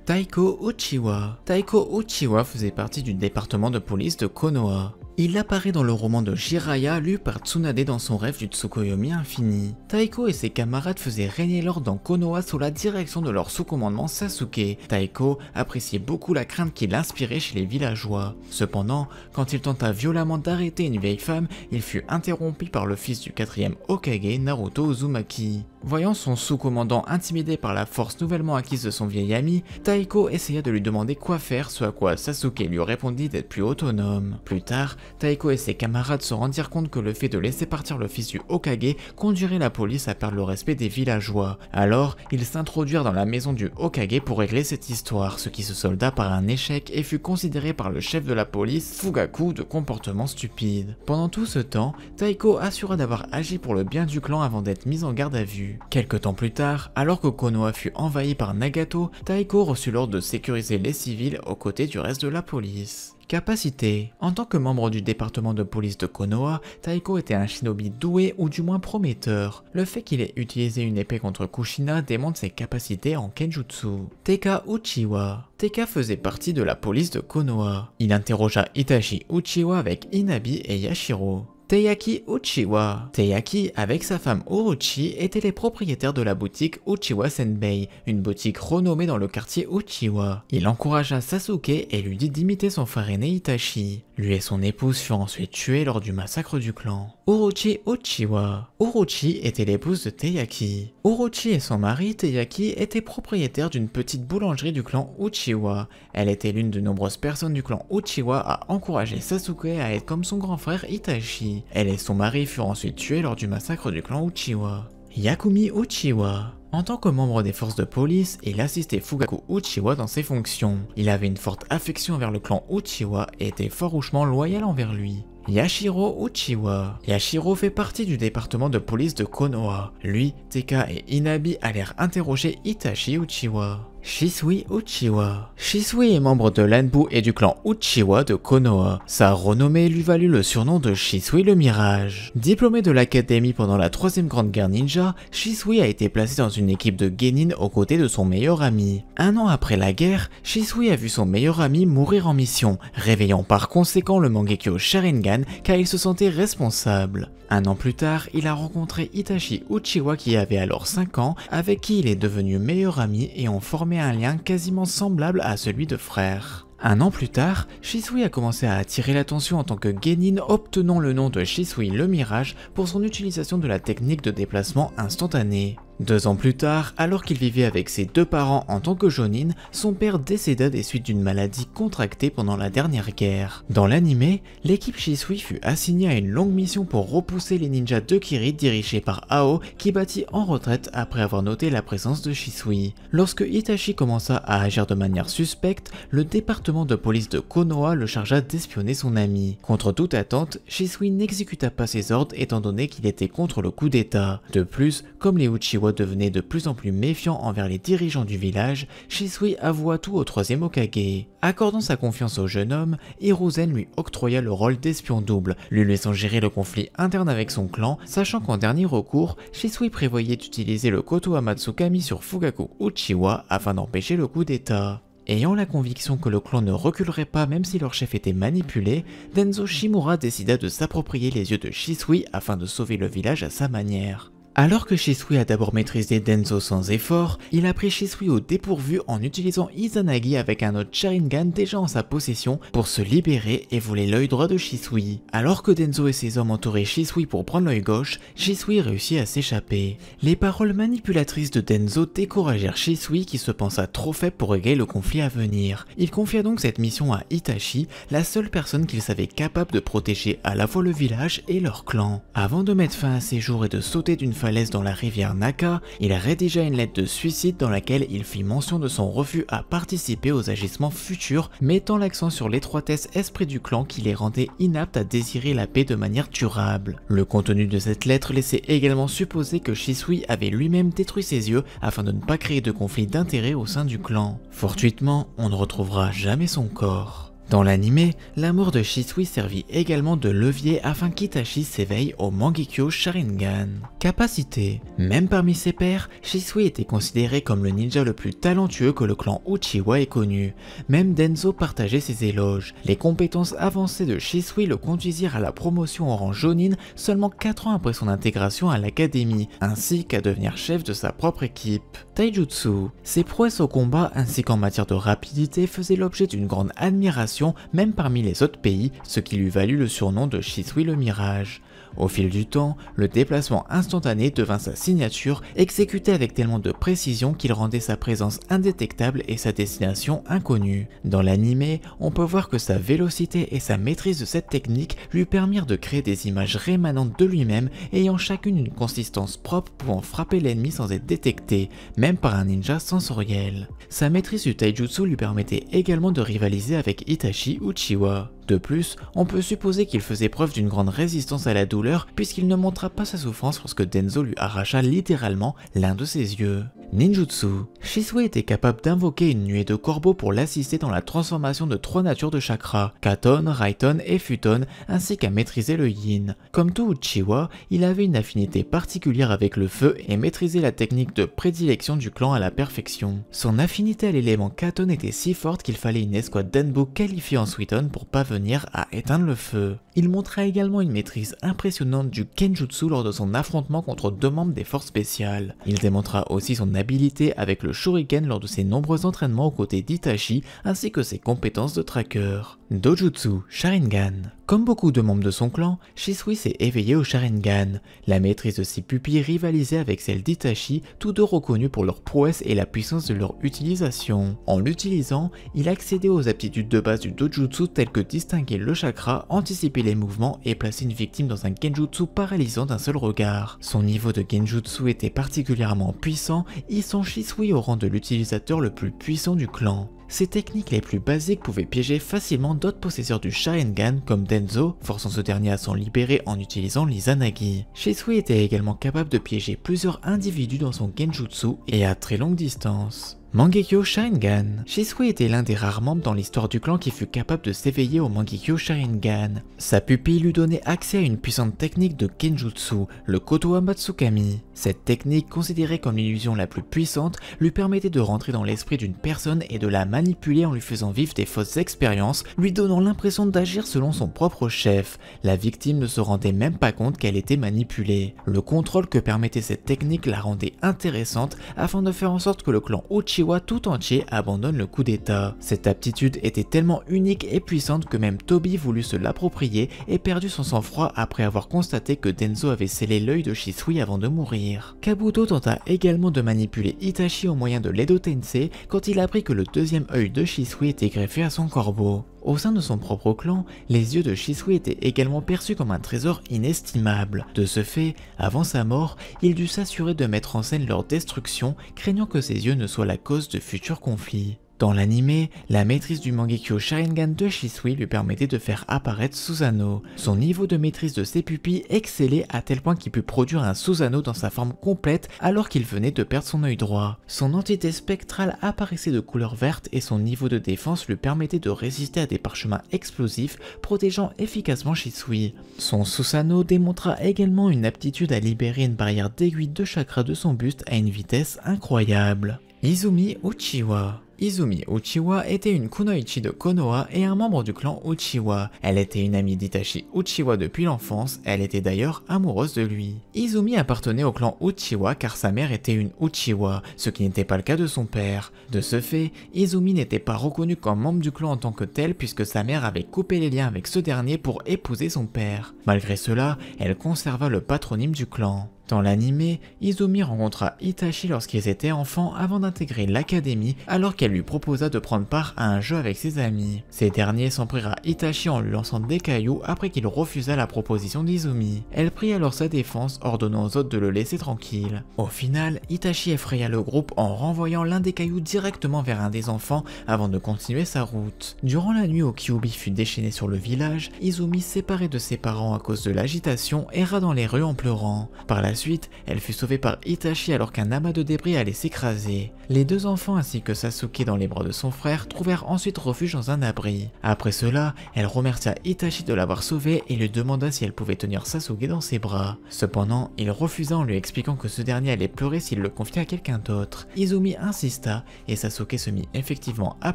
Taiko Uchiwa. Taiko Uchiwa faisait partie du département de police de Konoha. Il apparaît dans le roman de Jiraiya lu par Tsunade dans son rêve du Tsukuyomi infini. Taiko et ses camarades faisaient régner l'ordre dans Konoha sous la direction de leur sous-commandement Sasuke. Taiko appréciait beaucoup la crainte qu'il inspirait chez les villageois. Cependant, quand il tenta violemment d'arrêter une vieille femme, il fut interrompu par le fils du 4e Hokage, Naruto Uzumaki. Voyant son sous-commandant intimidé par la force nouvellement acquise de son vieil ami, Taiko essaya de lui demander quoi faire, ce à quoi Sasuke lui répondit d'être plus autonome. Plus tard, Taiko et ses camarades se rendirent compte que le fait de laisser partir le fils du Hokage conduirait la police à perdre le respect des villageois. Alors, ils s'introduirent dans la maison du Hokage pour régler cette histoire, ce qui se solda par un échec et fut considéré par le chef de la police, Fugaku, de comportement stupide. Pendant tout ce temps, Taiko assura d'avoir agi pour le bien du clan avant d'être mis en garde à vue. Quelque temps plus tard, alors que Konoha fut envahi par Nagato, Taiko reçut l'ordre de sécuriser les civils aux côtés du reste de la police. Capacité. En tant que membre du département de police de Konoha, Taiko était un shinobi doué ou du moins prometteur. Le fait qu'il ait utilisé une épée contre Kushina démontre ses capacités en kenjutsu. Teika Uchiwa. Teika faisait partie de la police de Konoha. Il interrogea Itachi Uchiwa avec Inabi et Yashiro. Teyaki Uchiwa. Teyaki, avec sa femme Orochi, étaient les propriétaires de la boutique Uchiwa Senbei, une boutique renommée dans le quartier Uchiwa. Il encouragea Sasuke et lui dit d'imiter son frère aîné Itachi. Lui et son épouse furent ensuite tués lors du massacre du clan. Orochi Uchiwa. Orochi était l'épouse de Teyaki. Orochi et son mari Teyaki étaient propriétaires d'une petite boulangerie du clan Uchiwa. Elle était l'une de nombreuses personnes du clan Uchiwa à encourager Sasuke à être comme son grand frère Itachi. Elle et son mari furent ensuite tués lors du massacre du clan Uchiwa. Yakumi Uchiwa. En tant que membre des forces de police, il assistait Fugaku Uchiwa dans ses fonctions. Il avait une forte affection envers le clan Uchiwa et était farouchement loyal envers lui. Yashiro Uchiwa. Yashiro fait partie du département de police de Konoha. Lui, Teka et Inabi allèrent interroger Itachi Uchiwa. Shisui Uchiwa. Shisui est membre de l'Anbu et du clan Uchiwa de Konoha. Sa renommée lui valut le surnom de Shisui le Mirage. Diplômé de l'académie pendant la troisième grande guerre ninja, Shisui a été placé dans une équipe de genin aux côtés de son meilleur ami. Un an après la guerre, Shisui a vu son meilleur ami mourir en mission, réveillant par conséquent le Mangekyo Sharingan car il se sentait responsable. Un an plus tard, il a rencontré Itachi Uchiwa qui avait alors 5 ans, avec qui il est devenu meilleur ami et ont formé un lien quasiment semblable à celui de frère. Un an plus tard, Shisui a commencé à attirer l'attention en tant que genin, obtenant le nom de Shisui le Mirage pour son utilisation de la technique de déplacement instantané. 2 ans plus tard, alors qu'il vivait avec ses 2 parents en tant que jonin, son père décéda des suites d'une maladie contractée pendant la dernière guerre. Dans l'anime, l'équipe Shisui fut assignée à une longue mission pour repousser les ninjas de Kiri dirigés par Ao qui battit en retraite après avoir noté la présence de Shisui. Lorsque Itachi commença à agir de manière suspecte, le département de police de Konoha le chargea d'espionner son ami. Contre toute attente, Shisui n'exécuta pas ses ordres étant donné qu'il était contre le coup d'état. De plus, comme les Uchiwa devenait de plus en plus méfiant envers les dirigeants du village, Shisui avoua tout au 3e Hokage. Accordant sa confiance au jeune homme, Hiruzen lui octroya le rôle d'espion double, lui laissant gérer le conflit interne avec son clan, sachant qu'en dernier recours, Shisui prévoyait d'utiliser le Kotoha Kami sur Fugaku Uchiwa afin d'empêcher le coup d'état. Ayant la conviction que le clan ne reculerait pas même si leur chef était manipulé, Denzo Shimura décida de s'approprier les yeux de Shisui afin de sauver le village à sa manière. Alors que Shisui a d'abord maîtrisé Denzo sans effort, il a pris Shisui au dépourvu en utilisant Izanagi avec un autre Sharingan déjà en sa possession pour se libérer et voler l'œil droit de Shisui. Alors que Denzo et ses hommes entouraient Shisui pour prendre l'œil gauche, Shisui réussit à s'échapper. Les paroles manipulatrices de Denzo découragèrent Shisui qui se pensa trop faible pour régler le conflit à venir. Il confia donc cette mission à Itachi, la seule personne qu'il savait capable de protéger à la fois le village et leur clan. Avant de mettre fin à ses jours et de sauter d'une falaise dans la rivière Naka, il rédigea une lettre de suicide dans laquelle il fit mention de son refus à participer aux agissements futurs, mettant l'accent sur l'étroitesse esprit du clan qui les rendait inaptes à désirer la paix de manière durable. Le contenu de cette lettre laissait également supposer que Shisui avait lui-même détruit ses yeux afin de ne pas créer de conflit d'intérêts au sein du clan. Fortuitement, on ne retrouvera jamais son corps. Dans l'anime, la mort de Shisui servit également de levier afin qu'Itachi s'éveille au Mangekyo Sharingan. Capacité. Même parmi ses pairs, Shisui était considéré comme le ninja le plus talentueux que le clan Uchiwa ait connu. Même Denzo partageait ses éloges. Les compétences avancées de Shisui le conduisirent à la promotion au rang Jonin seulement 4 ans après son intégration à l'académie, ainsi qu'à devenir chef de sa propre équipe. Taijutsu. Ses prouesses au combat ainsi qu'en matière de rapidité faisaient l'objet d'une grande admiration même parmi les autres pays, ce qui lui valut le surnom de Shisui le Mirage. Au fil du temps, le déplacement instantané devint sa signature, exécuté avec tellement de précision qu'il rendait sa présence indétectable et sa destination inconnue. Dans l'anime, on peut voir que sa vélocité et sa maîtrise de cette technique lui permirent de créer des images rémanentes de lui-même, ayant chacune une consistance propre pouvant frapper l'ennemi sans être détecté, même par un ninja sensoriel. Sa maîtrise du taijutsu lui permettait également de rivaliser avec Itachi Uchiwa. De plus, on peut supposer qu'il faisait preuve d'une grande résistance à la douleur puisqu'il ne montra pas sa souffrance lorsque Denzo lui arracha littéralement l'un de ses yeux. Ninjutsu. Shisui était capable d'invoquer une nuée de corbeaux pour l'assister dans la transformation de 3 natures de chakras, Katon, Raiton et Futon, ainsi qu'à maîtriser le Yin. Comme tout Uchiwa, il avait une affinité particulière avec le feu et maîtrisait la technique de prédilection du clan à la perfection. Son affinité à l'élément Katon était si forte qu'il fallait une escouade Denbu qualifiée en Suiton pour parvenir à éteindre le feu. Il montra également une maîtrise impressionnante du Kenjutsu lors de son affrontement contre 2 membres des forces spéciales. Il démontra aussi son habilité avec le Shuriken lors de ses nombreux entraînements aux côtés d'Itachi ainsi que ses compétences de tracker. Dojutsu, Sharingan. Comme beaucoup de membres de son clan, Shisui s'est éveillé au Sharingan. La maîtrise de ses pupilles rivalisait avec celle d'Itachi, tous deux reconnus pour leur prouesse et la puissance de leur utilisation. En l'utilisant, il accédait aux aptitudes de base du Dojutsu telles que distinguer le chakra, anticiper les mouvements et placer une victime dans un Genjutsu paralysant d'un seul regard. Son niveau de Genjutsu était particulièrement puissant, hissant Shisui au rang de l'utilisateur le plus puissant du clan. Ces techniques les plus basiques pouvaient piéger facilement d'autres possesseurs du Sharingan comme Denzo, forçant ce dernier à s'en libérer en utilisant l'Izanagi. Shisui était également capable de piéger plusieurs individus dans son Genjutsu et à très longue distance. Mangekyo Sharingan. Shisui était l'un des rares membres dans l'histoire du clan qui fut capable de s'éveiller au Mangekyo Sharingan. Sa pupille lui donnait accès à une puissante technique de Kenjutsu, le Kotoa Matsukami. Cette technique, considérée comme l'illusion la plus puissante, lui permettait de rentrer dans l'esprit d'une personne et de la manipuler en lui faisant vivre des fausses expériences, lui donnant l'impression d'agir selon son propre chef. La victime ne se rendait même pas compte qu'elle était manipulée. Le contrôle que permettait cette technique la rendait intéressante afin de faire en sorte que le clan Uchiwa tout entier abandonne le coup d'état. Cette aptitude était tellement unique et puissante que même Tobi voulut se l'approprier et perdut son sang-froid après avoir constaté que Denzo avait scellé l'œil de Shisui avant de mourir. Kabuto tenta également de manipuler Itachi au moyen de l'Edo Tensei quand il apprit que le deuxième œil de Shisui était greffé à son corbeau. Au sein de son propre clan, les yeux de Shisui étaient également perçus comme un trésor inestimable. De ce fait, avant sa mort, il dut s'assurer de mettre en scène leur destruction, craignant que ses yeux ne soient la cause de futurs conflits. Dans l'anime, la maîtrise du Mangekyo Sharingan de Shisui lui permettait de faire apparaître Susanoo. Son niveau de maîtrise de ses pupilles excellait à tel point qu'il put produire un Susanoo dans sa forme complète alors qu'il venait de perdre son œil droit. Son entité spectrale apparaissait de couleur verte et son niveau de défense lui permettait de résister à des parchemins explosifs, protégeant efficacement Shisui. Son Susanoo démontra également une aptitude à libérer une barrière d'aiguilles de chakra de son buste à une vitesse incroyable. Izumi Uchiwa. Izumi Uchiwa était une kunoichi de Konoha et un membre du clan Uchiwa. Elle était une amie d'Itachi Uchiwa depuis l'enfance, elle était d'ailleurs amoureuse de lui. Izumi appartenait au clan Uchiwa car sa mère était une Uchiwa, ce qui n'était pas le cas de son père. De ce fait, Izumi n'était pas reconnue comme membre du clan en tant que tel puisque sa mère avait coupé les liens avec ce dernier pour épouser son père. Malgré cela, elle conserva le patronyme du clan. Dans l'anime, Izumi rencontra Itachi lorsqu'ils étaient enfants avant d'intégrer l'académie alors qu'elle lui proposa de prendre part à un jeu avec ses amis. Ces derniers s'en prirent à Itachi en lui lançant des cailloux après qu'il refusa la proposition d'Izumi. Elle prit alors sa défense, ordonnant aux autres de le laisser tranquille. Au final, Itachi effraya le groupe en renvoyant l'un des cailloux directement vers un des enfants avant de continuer sa route. Durant la nuit où Kyuubi fut déchaîné sur le village, Izumi, séparée de ses parents à cause de l'agitation, erra dans les rues en pleurant. Par la suite, elle fut sauvée par Itachi alors qu'un amas de débris allait s'écraser. Les deux enfants ainsi que Sasuke dans les bras de son frère trouvèrent ensuite refuge dans un abri. Après cela, elle remercia Itachi de l'avoir sauvée et lui demanda si elle pouvait tenir Sasuke dans ses bras. Cependant, il refusa en lui expliquant que ce dernier allait pleurer s'il le confiait à quelqu'un d'autre. Izumi insista et Sasuke se mit effectivement à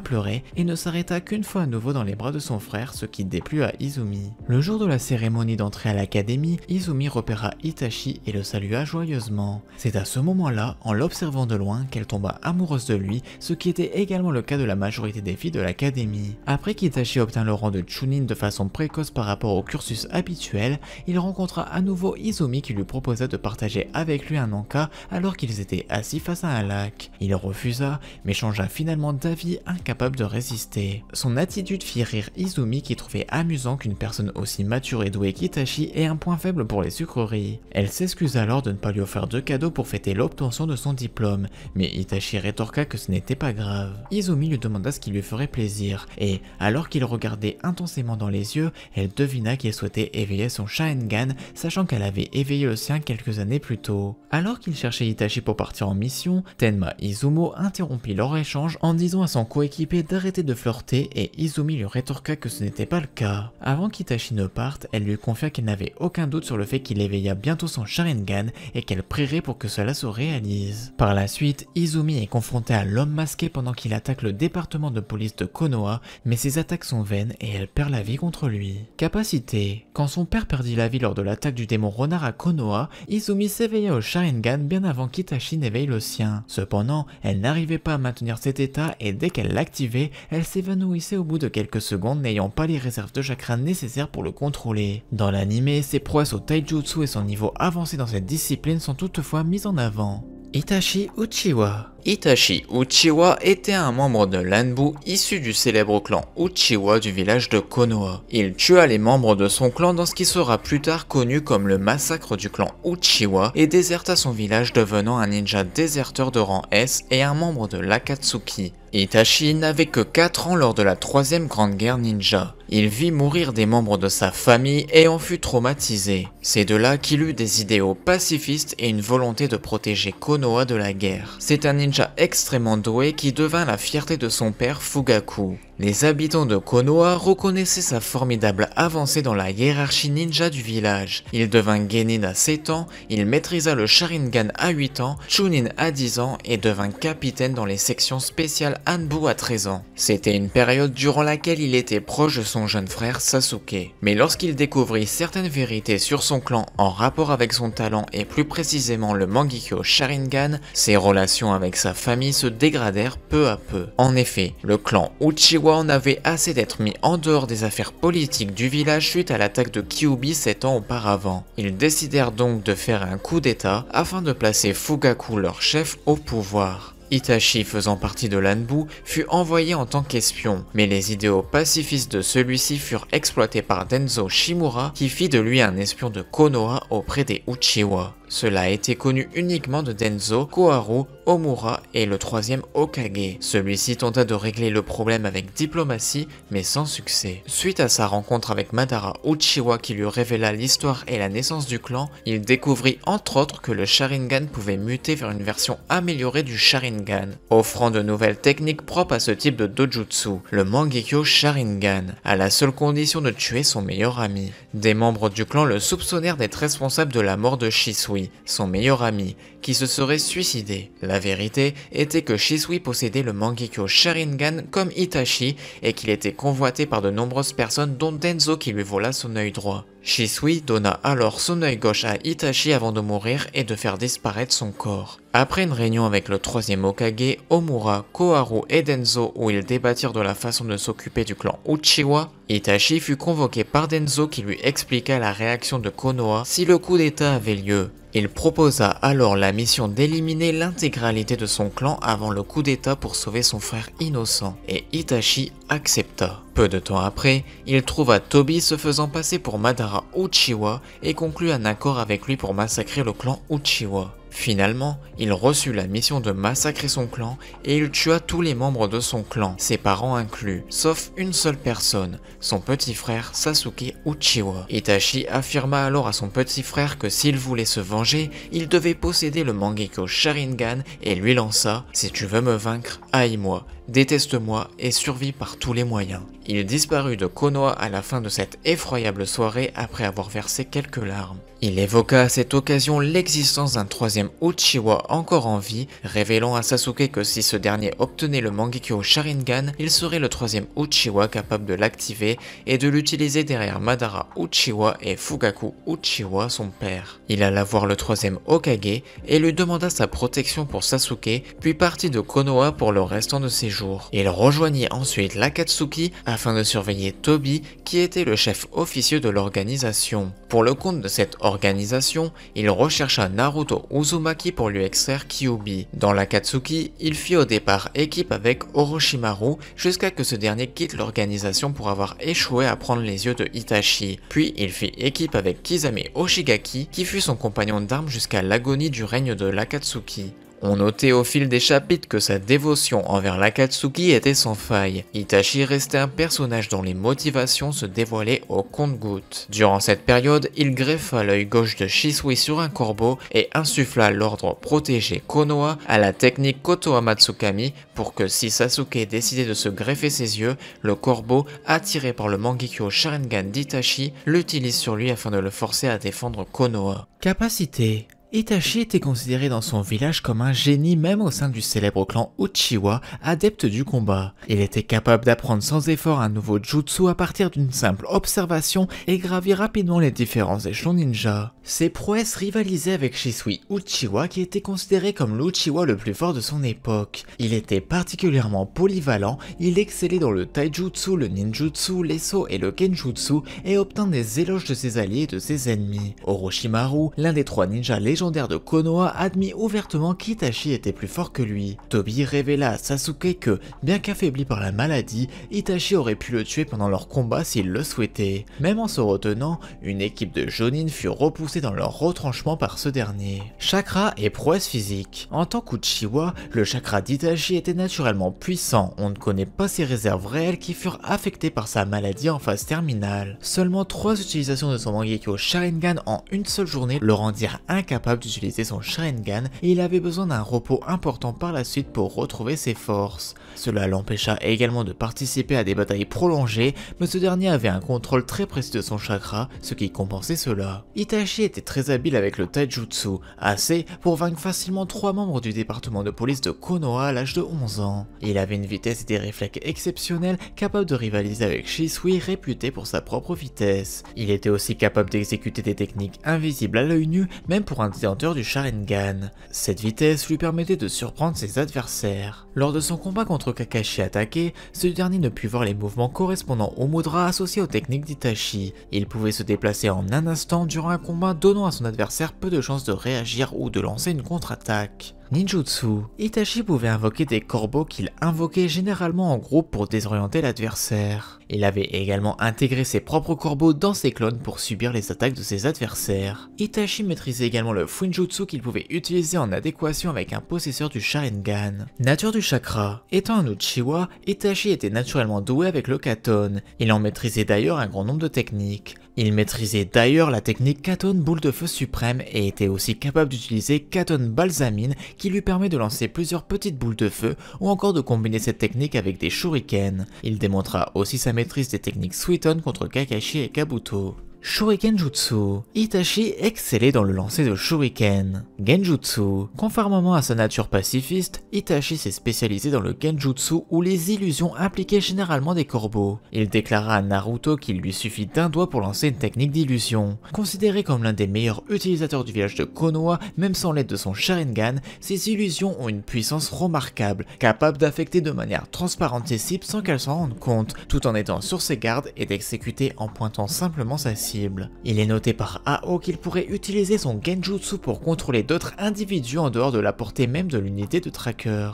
pleurer et ne s'arrêta qu'une fois à nouveau dans les bras de son frère, ce qui déplut à Izumi. Le jour de la cérémonie d'entrée à l'académie, Izumi repéra Itachi et le salua joyeusement. C'est à ce moment-là, en l'observant de loin, qu'elle tomba amoureuse de lui, ce qui était également le cas de la majorité des filles de l'académie. Après qu'Itachi obtint le rang de Chunin de façon précoce par rapport au cursus habituel, il rencontra à nouveau Izumi qui lui proposa de partager avec lui un Anka alors qu'ils étaient assis face à un lac. Il refusa, mais changea finalement d'avis, incapable de résister. Son attitude fit rire Izumi qui trouvait amusant qu'une personne aussi mature et douée qu'Itachi ait un point faible pour les sucreries. Elle s'excusa alors de ne pas lui offrir de cadeaux pour fêter l'obtention de son diplôme, mais Itachi rétorqua que ce n'était pas grave. grave. Izumi lui demanda ce qui lui ferait plaisir, et alors qu'il regardait intensément dans les yeux, elle devina qu'il souhaitait éveiller son Sharingan, sachant qu'elle avait éveillé le sien quelques années plus tôt. Alors qu'il cherchait Itachi pour partir en mission, Tenma Izumo interrompit leur échange en disant à son coéquipier d'arrêter de flirter et Izumi lui rétorqua que ce n'était pas le cas. Avant qu'Itachi ne parte, elle lui confia qu'elle n'avait aucun doute sur le fait qu'il éveilla bientôt son Sharingan et qu'elle prierait pour que cela se réalise. Par la suite, Izumi est confrontée à l'homme masqué pendant qu'il attaque le département de police de Konoha, mais ses attaques sont vaines et elle perd la vie contre lui. Capacité. Quand son père perdit la vie lors de l'attaque du démon renard à Konoha, Izumi s'éveilla au Sharingan bien avant qu'Itachi n'éveille le sien. Cependant, elle n'arrivait pas à maintenir cet état et dès qu'elle l'activait, elle s'évanouissait au bout de quelques secondes n'ayant pas les réserves de chakra nécessaires pour le contrôler. Dans l'anime, ses prouesses au taijutsu et son niveau avancé dans cette discipline sont toutefois mises en avant. Itachi Uchiwa. Itachi Uchiwa était un membre de l'Anbu issu du célèbre clan Uchiwa du village de Konoha. Il tua les membres de son clan dans ce qui sera plus tard connu comme le massacre du clan Uchiwa et déserta son village devenant un ninja déserteur de rang S et un membre de l'Akatsuki. Itachi n'avait que 4 ans lors de la 3e grande guerre ninja. Il vit mourir des membres de sa famille et en fut traumatisé. C'est de là qu'il eut des idéaux pacifistes et une volonté de protéger Konoha de la guerre. C'est un ninja extrêmement doué qui devint la fierté de son père Fugaku. Les habitants de Konoha reconnaissaient sa formidable avancée dans la hiérarchie ninja du village. Il devint genin à 7 ans, il maîtrisa le Sharingan à 8 ans, Chunin à 10 ans et devint capitaine dans les sections spéciales Anbu à 13 ans. C'était une période durant laquelle il était proche de son jeune frère Sasuke. Mais lorsqu'il découvrit certaines vérités sur son clan en rapport avec son talent et plus précisément le Mangekyo Sharingan, ses relations avec sa famille se dégradèrent peu à peu. En effet, le clan Uchiwa en avait assez d'être mis en dehors des affaires politiques du village suite à l'attaque de Kyuubi 7 ans auparavant. Ils décidèrent donc de faire un coup d'état afin de placer Fugaku, leur chef, au pouvoir. Itachi, faisant partie de l'Anbu, fut envoyé en tant qu'espion, mais les idéaux pacifistes de celui-ci furent exploités par Denzo Shimura qui fit de lui un espion de Konoha auprès des Uchiwa. Cela a été connu uniquement de Denzo, Koharu, Omura et le 3e Hokage. Celui-ci tenta de régler le problème avec diplomatie, mais sans succès. Suite à sa rencontre avec Madara Uchiwa qui lui révéla l'histoire et la naissance du clan, il découvrit entre autres que le Sharingan pouvait muter vers une version améliorée du Sharingan, offrant de nouvelles techniques propres à ce type de dojutsu, le Mangekyo Sharingan, à la seule condition de tuer son meilleur ami. Des membres du clan le soupçonnèrent d'être responsable de la mort de Shisui, son meilleur ami, qui se serait suicidé. La vérité était que Shisui possédait le Mangekyo Sharingan comme Itachi et qu'il était convoité par de nombreuses personnes dont Denzo qui lui vola son œil droit. Shisui donna alors son œil gauche à Itachi avant de mourir et de faire disparaître son corps. Après une réunion avec le 3e Hokage, Omura, Koharu et Denzo où ils débattirent de la façon de s'occuper du clan Uchiwa, Itachi fut convoqué par Denzo qui lui expliqua la réaction de Konoha si le coup d'état avait lieu. Il proposa alors la mission d'éliminer l'intégralité de son clan avant le coup d'état pour sauver son frère innocent, et Itachi accepta. Peu de temps après, il trouva Tobi se faisant passer pour Madara Uchiwa et conclut un accord avec lui pour massacrer le clan Uchiwa. Finalement, il reçut la mission de massacrer son clan et il tua tous les membres de son clan, ses parents inclus, sauf une seule personne, son petit frère Sasuke Uchiwa. Itachi affirma alors à son petit frère que s'il voulait se venger, il devait posséder le Mangekyo Sharingan et lui lança « Si tu veux me vaincre, haïs-moi, déteste-moi et survis par tous les moyens ». Il disparut de Konoha à la fin de cette effroyable soirée après avoir versé quelques larmes. Il évoqua à cette occasion l'existence d'un 3e Uchiwa encore en vie, révélant à Sasuke que si ce dernier obtenait le Mangekyo Sharingan, il serait le 3e Uchiwa capable de l'activer et de l'utiliser derrière Madara Uchiwa et Fugaku Uchiwa, son père. Il alla voir le 3e Hokage et lui demanda sa protection pour Sasuke, puis partit de Konoha pour le restant de ses jours. Il rejoignit ensuite l'Akatsuki afin de surveiller Tobi, qui était le chef officieux de l'organisation. Pour le compte de cette organisation, il rechercha Naruto Uzumaki pour lui extraire Kyuubi. Dans l'Akatsuki, il fit au départ équipe avec Orochimaru jusqu'à que ce dernier quitte l'organisation pour avoir échoué à prendre les yeux de Itachi. Puis il fit équipe avec Kisame Hoshigaki qui fut son compagnon d'armes jusqu'à l'agonie du règne de l'Akatsuki. On notait au fil des chapitres que sa dévotion envers l'Akatsuki était sans faille. Itachi restait un personnage dont les motivations se dévoilaient au compte-gouttes. Durant cette période, il greffa l'œil gauche de Shisui sur un corbeau et insuffla l'ordre protégé Konoha à la technique Kotoha Matsukami pour que si Sasuke décidait de se greffer ses yeux, le corbeau, attiré par le Mangekyo Sharingan d'Itachi, l'utilise sur lui afin de le forcer à défendre Konoha. Capacité. Itachi était considéré dans son village comme un génie même au sein du célèbre clan Uchiwa, adepte du combat. Il était capable d'apprendre sans effort un nouveau jutsu à partir d'une simple observation et gravir rapidement les différents échelons ninja. Ses prouesses rivalisaient avec Shisui Uchiwa qui était considéré comme l'Uchiwa le plus fort de son époque. Il était particulièrement polyvalent, il excellait dans le taijutsu, le ninjutsu, l'eso et le kenjutsu et obtint des éloges de ses alliés et de ses ennemis. Orochimaru, l'un des 3 ninjas légendaires de Konoha, admit ouvertement qu'Itachi était plus fort que lui. Tobi révéla à Sasuke que, bien qu'affaibli par la maladie, Itachi aurait pu le tuer pendant leur combat s'il le souhaitait. Même en se retenant, une équipe de Jonin fut repoussée dans leur retranchement par ce dernier. Chakra et prouesse physique. En tant qu'Uchiwa, le chakra d'Itachi était naturellement puissant, on ne connaît pas ses réserves réelles qui furent affectées par sa maladie en phase terminale. Seulement 3 utilisations de son Mangekyo Sharingan en une seule journée le rendirent incapable d'utiliser son Sharingan et il avait besoin d'un repos important par la suite pour retrouver ses forces. Cela l'empêcha également de participer à des batailles prolongées, mais ce dernier avait un contrôle très précis de son chakra, ce qui compensait cela. Itachi était très habile avec le taijutsu, assez pour vaincre facilement 3 membres du département de police de Konoha à l'âge de 11 ans. Il avait une vitesse et des réflexes exceptionnels, capable de rivaliser avec Shisui, réputé pour sa propre vitesse. Il était aussi capable d'exécuter des techniques invisibles à l'œil nu, même pour un détenteur du Sharingan. Cette vitesse lui permettait de surprendre ses adversaires. Lors de son combat contre Kakashi attaqué, ce dernier ne put voir les mouvements correspondant aux mudras associés aux techniques d'Itachi. Il pouvait se déplacer en un instant durant un combat, donnant à son adversaire peu de chances de réagir ou de lancer une contre-attaque. Ninjutsu. Itachi pouvait invoquer des corbeaux qu'il invoquait généralement en groupe pour désorienter l'adversaire. Il avait également intégré ses propres corbeaux dans ses clones pour subir les attaques de ses adversaires. Itachi maîtrisait également le Fuinjutsu qu'il pouvait utiliser en adéquation avec un possesseur du Sharingan. Nature du chakra. Étant un Uchiwa, Itachi était naturellement doué avec le Katon. Il en maîtrisait d'ailleurs un grand nombre de techniques. Il maîtrisait d'ailleurs la technique Katon boule de feu suprême et était aussi capable d'utiliser Katon balsamine qui lui permet de lancer plusieurs petites boules de feu ou encore de combiner cette technique avec des shurikens. Il démontra aussi sa maîtrise des techniques Suiton contre Kakashi et Kabuto. Shuriken Jutsu. Itachi excellait dans le lancer de Shuriken. Genjutsu. Conformément à sa nature pacifiste, Itachi s'est spécialisé dans le Genjutsu où les illusions impliquaient généralement des corbeaux. Il déclara à Naruto qu'il lui suffit d'un doigt pour lancer une technique d'illusion. Considéré comme l'un des meilleurs utilisateurs du village de Konoha, même sans l'aide de son Sharingan, ses illusions ont une puissance remarquable, capable d'affecter de manière transparente ses cibles sans qu'elles s'en rendent compte, tout en étant sur ses gardes et d'exécuter en pointant simplement sa cible. Il est noté par Ao qu'il pourrait utiliser son Genjutsu pour contrôler d'autres individus en dehors de la portée même de l'unité de tracker.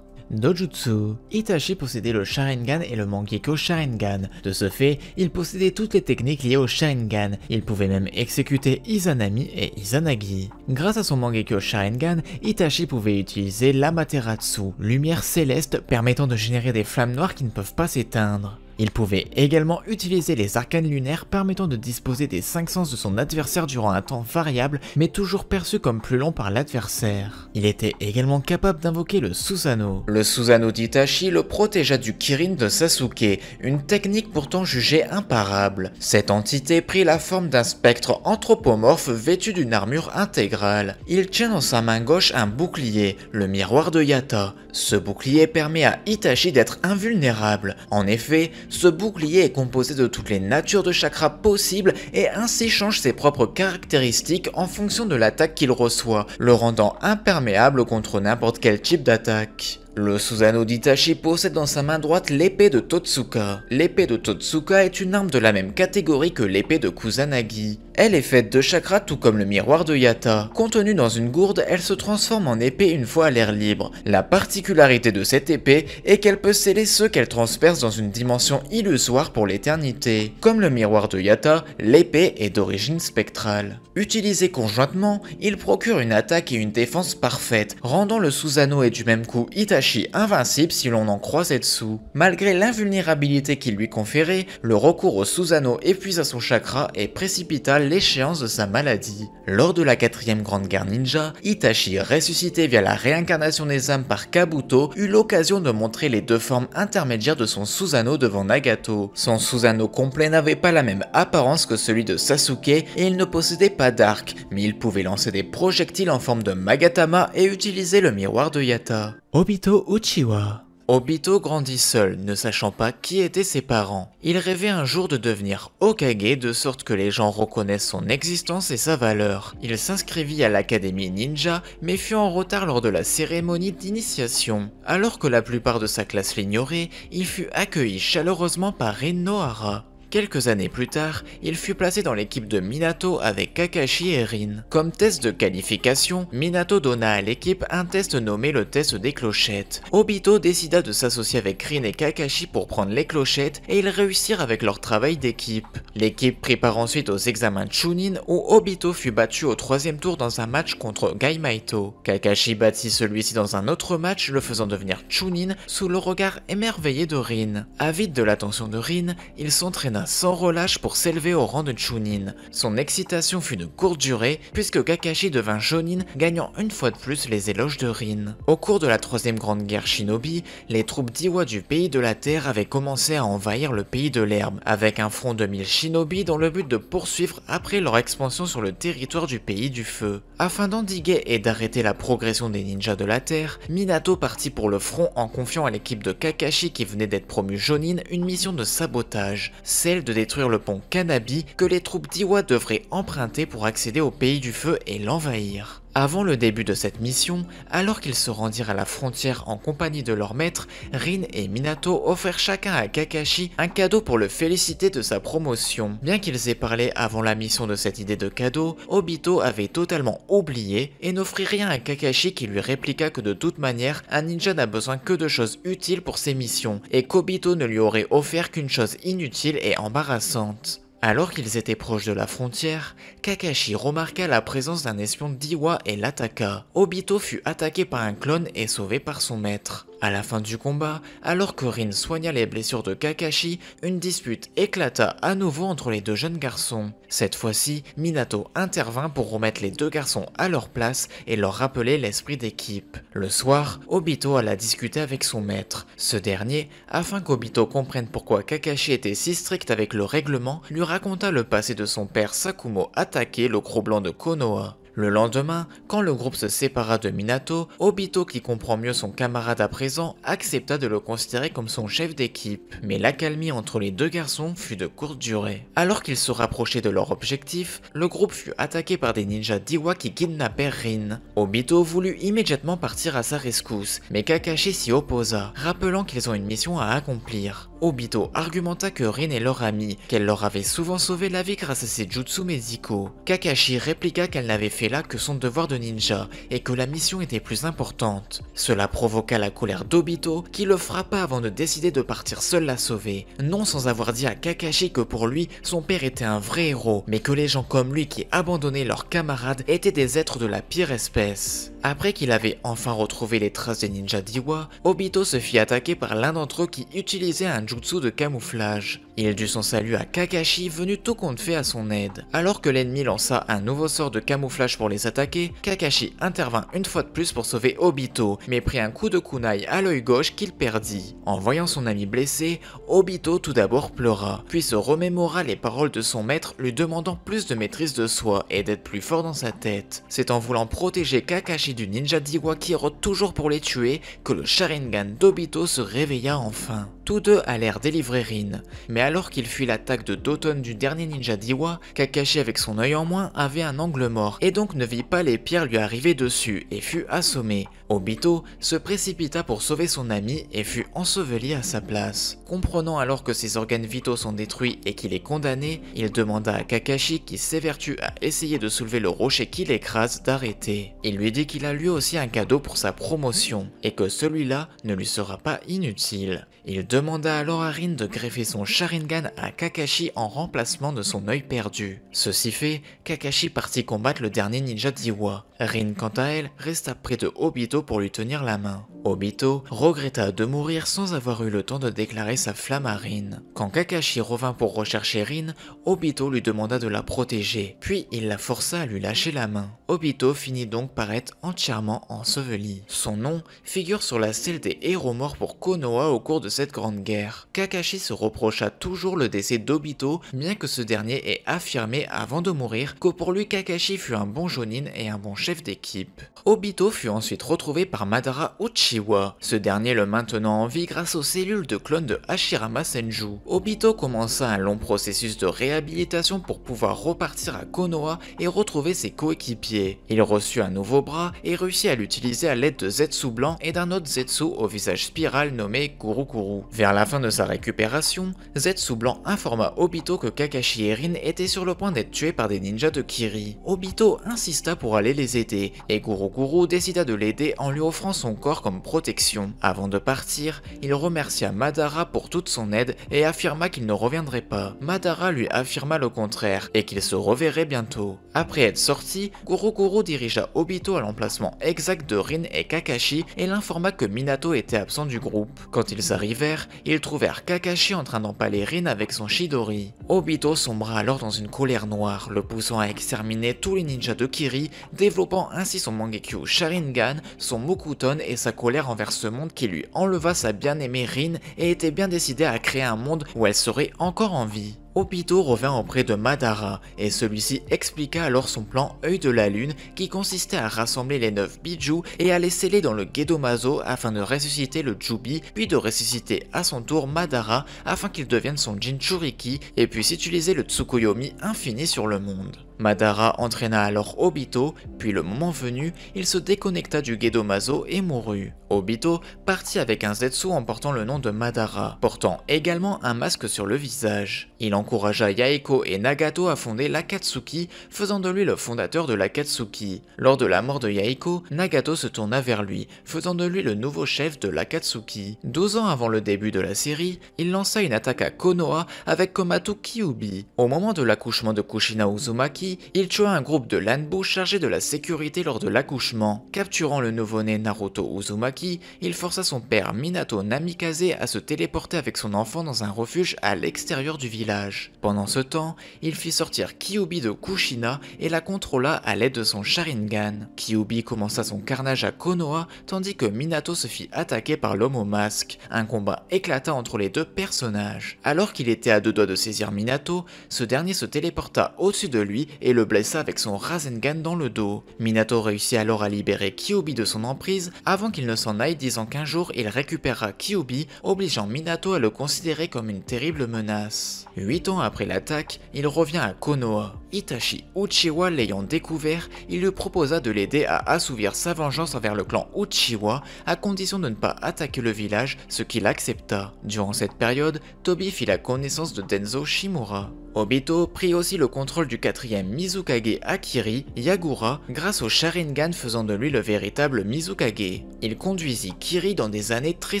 Dojutsu. Itachi possédait le Sharingan et le Mangekyo Sharingan. De ce fait, il possédait toutes les techniques liées au Sharingan. Il pouvait même exécuter Izanami et Izanagi. Grâce à son Mangekyo Sharingan, Itachi pouvait utiliser l'Amaterasu, lumière céleste permettant de générer des flammes noires qui ne peuvent pas s'éteindre. Il pouvait également utiliser les arcanes lunaires permettant de disposer des 5 sens de son adversaire durant un temps variable mais toujours perçu comme plus long par l'adversaire. Il était également capable d'invoquer le Susanoo. Le Susanoo d'Itachi le protégea du Kirin de Sasuke, une technique pourtant jugée imparable. Cette entité prit la forme d'un spectre anthropomorphe vêtu d'une armure intégrale. Il tient dans sa main gauche un bouclier, le miroir de Yata. Ce bouclier permet à Itachi d'être invulnérable. En effet, ce bouclier est composé de toutes les natures de chakras possibles et ainsi change ses propres caractéristiques en fonction de l'attaque qu'il reçoit, le rendant imperméable contre n'importe quel type d'attaque. Le Susanoo d'Itachi possède dans sa main droite l'épée de Totsuka. L'épée de Totsuka est une arme de la même catégorie que l'épée de Kusanagi. Elle est faite de chakras tout comme le miroir de Yata. Contenue dans une gourde, elle se transforme en épée une fois à l'air libre. La particularité de cette épée est qu'elle peut sceller ceux qu'elle transperce dans une dimension illusoire pour l'éternité. Comme le miroir de Yata, l'épée est d'origine spectrale. Utilisés conjointement, ils procurent une attaque et une défense parfaite, rendant le Susanoo et du même coup Itachi invincible si l'on en croit Zetsu. Malgré l'invulnérabilité qu'il lui conférait, le recours au Susanoo épuisa son chakra et précipita l'échéance de sa maladie. Lors de la 4ème Grande Guerre Ninja, Itachi, ressuscité via la réincarnation des âmes par Kabuto, eut l'occasion de montrer les deux formes intermédiaires de son Susanoo devant Nagato. Son Susanoo complet n'avait pas la même apparence que celui de Sasuke et il ne possédait pas d'arc, mais il pouvait lancer des projectiles en forme de Magatama et utiliser le miroir de Yata. Obito Uchiwa. Obito grandit seul, ne sachant pas qui étaient ses parents. Il rêvait un jour de devenir Hokage de sorte que les gens reconnaissent son existence et sa valeur. Il s'inscrivit à l'académie ninja mais fut en retard lors de la cérémonie d'initiation. Alors que la plupart de sa classe l'ignorait, il fut accueilli chaleureusement par Rin Nohara. Quelques années plus tard, il fut placé dans l'équipe de Minato avec Kakashi et Rin. Comme test de qualification, Minato donna à l'équipe un test nommé le test des clochettes. Obito décida de s'associer avec Rin et Kakashi pour prendre les clochettes et ils réussirent avec leur travail d'équipe. L'équipe prit part ensuite aux examens Chunin où Obito fut battu au 3e tour dans un match contre Gaimaito. Kakashi battit celui-ci dans un autre match, le faisant devenir Chunin sous le regard émerveillé de Rin. Avide de l'attention de Rin, il s'entraîna sans relâche pour s'élever au rang de Chunin. Son excitation fut de courte durée puisque Kakashi devint Jonin, gagnant une fois de plus les éloges de Rin. Au cours de la 3ème Grande Guerre Shinobi, les troupes d'Iwa du Pays de la Terre avaient commencé à envahir le Pays de l'Herbe, avec un front de 1000 shinobi dans le but de poursuivre après leur expansion sur le territoire du Pays du Feu. Afin d'endiguer et d'arrêter la progression des ninjas de la Terre, Minato partit pour le front en confiant à l'équipe de Kakashi qui venait d'être promu Jonin une mission de sabotage, celle de détruire le pont Kanabi que les troupes d'Iwa devraient emprunter pour accéder au Pays du Feu et l'envahir. Avant le début de cette mission, alors qu'ils se rendirent à la frontière en compagnie de leur maître, Rin et Minato offrirent chacun à Kakashi un cadeau pour le féliciter de sa promotion. Bien qu'ils aient parlé avant la mission de cette idée de cadeau, Obito avait totalement oublié et n'offrit rien à Kakashi qui lui répliqua que de toute manière, un ninja n'a besoin que de choses utiles pour ses missions et qu'Obito ne lui aurait offert qu'une chose inutile et embarrassante. Alors qu'ils étaient proches de la frontière, Kakashi remarqua la présence d'un espion d'Iwa et l'attaqua. Obito fut attaqué par un clone et sauvé par son maître. À la fin du combat, alors que Rin soigna les blessures de Kakashi, une dispute éclata à nouveau entre les deux jeunes garçons. Cette fois-ci, Minato intervint pour remettre les deux garçons à leur place et leur rappeler l'esprit d'équipe. Le soir, Obito alla discuter avec son maître. Ce dernier, afin qu'Obito comprenne pourquoi Kakashi était si strict avec le règlement, lui raconta le passé de son père Sakumo attaqué le Cro-Blanc de Konoha. Le lendemain, quand le groupe se sépara de Minato, Obito, qui comprend mieux son camarade à présent, accepta de le considérer comme son chef d'équipe. Mais l'accalmie entre les deux garçons fut de courte durée. Alors qu'ils se rapprochaient de leur objectif, le groupe fut attaqué par des ninjas d'Iwa qui kidnappèrent Rin. Obito voulut immédiatement partir à sa rescousse, mais Kakashi s'y opposa, rappelant qu'ils ont une mission à accomplir. Obito argumenta que Rin est leur amie, qu'elle leur avait souvent sauvé la vie grâce à ses jutsu médicaux. Kakashi répliqua qu'elle n'avait fait là que son devoir de ninja et que la mission était plus importante. Cela provoqua la colère d'Obito qui le frappa avant de décider de partir seul la sauver, non sans avoir dit à Kakashi que pour lui, son père était un vrai héros, mais que les gens comme lui qui abandonnaient leurs camarades étaient des êtres de la pire espèce. Après qu'il avait enfin retrouvé les traces des ninjas d'Iwa, Obito se fit attaquer par l'un d'entre eux qui utilisait un jutsu de camouflage. Il dut son salut à Kakashi venu tout compte fait à son aide. Alors que l'ennemi lança un nouveau sort de camouflage pour les attaquer, Kakashi intervint une fois de plus pour sauver Obito, mais prit un coup de kunai à l'œil gauche qu'il perdit. En voyant son ami blessé, Obito tout d'abord pleura, puis se remémora les paroles de son maître lui demandant plus de maîtrise de soi et d'être plus fort dans sa tête. C'est en voulant protéger Kakashi du ninja d'Iwa qui rôde toujours pour les tuer que le Sharingan d'Obito se réveilla enfin. Tous deux allèrent délivrer Rin, mais alors qu'il fuit l'attaque de d'automne du dernier ninja d'Iwa, Kakashi avec son œil en moins avait un angle mort et donc ne vit pas les pierres lui arriver dessus et fut assommé. Obito se précipita pour sauver son ami et fut enseveli à sa place. Comprenant alors que ses organes vitaux sont détruits et qu'il est condamné, il demanda à Kakashi, qui s'évertue à essayer de soulever le rocher qui l'écrase, d'arrêter. Il lui dit qu'il a lui aussi un cadeau pour sa promotion et que celui-là ne lui sera pas inutile. Il demanda alors à Rin de greffer son Sharingan à Kakashi en remplacement de son œil perdu. Ceci fait, Kakashi partit combattre le dernier ninja d'Iwa. Rin, quant à elle, resta près de Obito pour lui tenir la main. Obito regretta de mourir sans avoir eu le temps de déclarer sa flamme à Rin. Quand Kakashi revint pour rechercher Rin, Obito lui demanda de la protéger, puis il la força à lui lâcher la main. Obito finit donc par être entièrement enseveli. Son nom figure sur la stèle des héros morts pour Konoha au cours de cette grande guerre. Kakashi se reprocha toujours le décès d'Obito, bien que ce dernier ait affirmé avant de mourir que pour lui Kakashi fut un bon jonin et un bon chef d'équipe. Obito fut ensuite retrouvé par Madara Uchiwa, ce dernier le maintenant en vie grâce aux cellules de clones de Hashirama Senju. Obito commença un long processus de réhabilitation pour pouvoir repartir à Konoha et retrouver ses coéquipiers. Il reçut un nouveau bras et réussit à l'utiliser à l'aide de Zetsu blanc et d'un autre Zetsu au visage spirale nommé Kurukuru. Vers la fin de sa récupération, Zetsu blanc informa Obito que Kakashi et Rin étaient sur le point d'être tués par des ninjas de Kiri. Obito insista pour aller les aider et Kurukuru décida de l'aider en lui offrant son corps comme protection. Avant de partir, il remercia Madara pour toute son aide et affirma qu'il ne reviendrait pas. Madara lui affirma le contraire et qu'il se reverrait bientôt. Après être sorti, Kurukuru dirigea Obito à l'emplacement exact de Rin et Kakashi et l'informa que Minato était absent du groupe. Quand ils arrivèrent, ils trouvèrent Kakashi en train d'empaler Rin avec son Chidori. Obito sombra alors dans une colère noire, le poussant à exterminer tous les ninjas de Kiri, développant ainsi son Mangekyo Sharingan, son Mokuton et sa colère envers ce monde qui lui enleva sa bien-aimée Rin et était bien décidé à créer un monde où elle serait encore en vie. Obito revint auprès de Madara et celui-ci expliqua alors son plan œil de la lune qui consistait à rassembler les 9 Biju et à les sceller dans le Gedomazo afin de ressusciter le Jubi puis de ressusciter à son tour Madara afin qu'il devienne son Jinchuriki et puisse utiliser le Tsukuyomi infini sur le monde. Madara entraîna alors Obito, puis le moment venu, il se déconnecta du Gedomazo et mourut. Obito partit avec un Zetsu en portant le nom de Madara, portant également un masque sur le visage. Il encouragea Yaeko et Nagato à fonder l'Akatsuki, faisant de lui le fondateur de l'Akatsuki. Lors de la mort de Yaeko, Nagato se tourna vers lui, faisant de lui le nouveau chef de l'Akatsuki. 12 ans avant le début de la série, il lança une attaque à Konoha avec Komato Kyuubi. Au moment de l'accouchement de Kushina Uzumaki, il tua un groupe de Lanbu chargé de la sécurité lors de l'accouchement. Capturant le nouveau-né Naruto Uzumaki, il força son père Minato Namikaze à se téléporter avec son enfant dans un refuge à l'extérieur du village. Pendant ce temps, il fit sortir Kyuubi de Kushina et la contrôla à l'aide de son Sharingan. Kyuubi commença son carnage à Konoha tandis que Minato se fit attaquer par l'homme au masque. Un combat éclata entre les deux personnages. Alors qu'il était à deux doigts de saisir Minato, ce dernier se téléporta au-dessus de lui et le blessa avec son Rasengan dans le dos. Minato réussit alors à libérer Kyuubi de son emprise avant qu'il ne s'en aille, disant qu'un jour il récupérera Kyuubi, obligeant Minato à le considérer comme une terrible menace. 8 ans après l'attaque, il revient à Konoha. Itachi Uchiwa l'ayant découvert, il lui proposa de l'aider à assouvir sa vengeance envers le clan Uchiwa à condition de ne pas attaquer le village, ce qu'il accepta. Durant cette période, Tobi fit la connaissance de Denzo Shimura. Obito prit aussi le contrôle du 4e Mizukage Akiri, Yagura, grâce au Sharingan faisant de lui le véritable Mizukage. Il conduisit Kiri dans des années très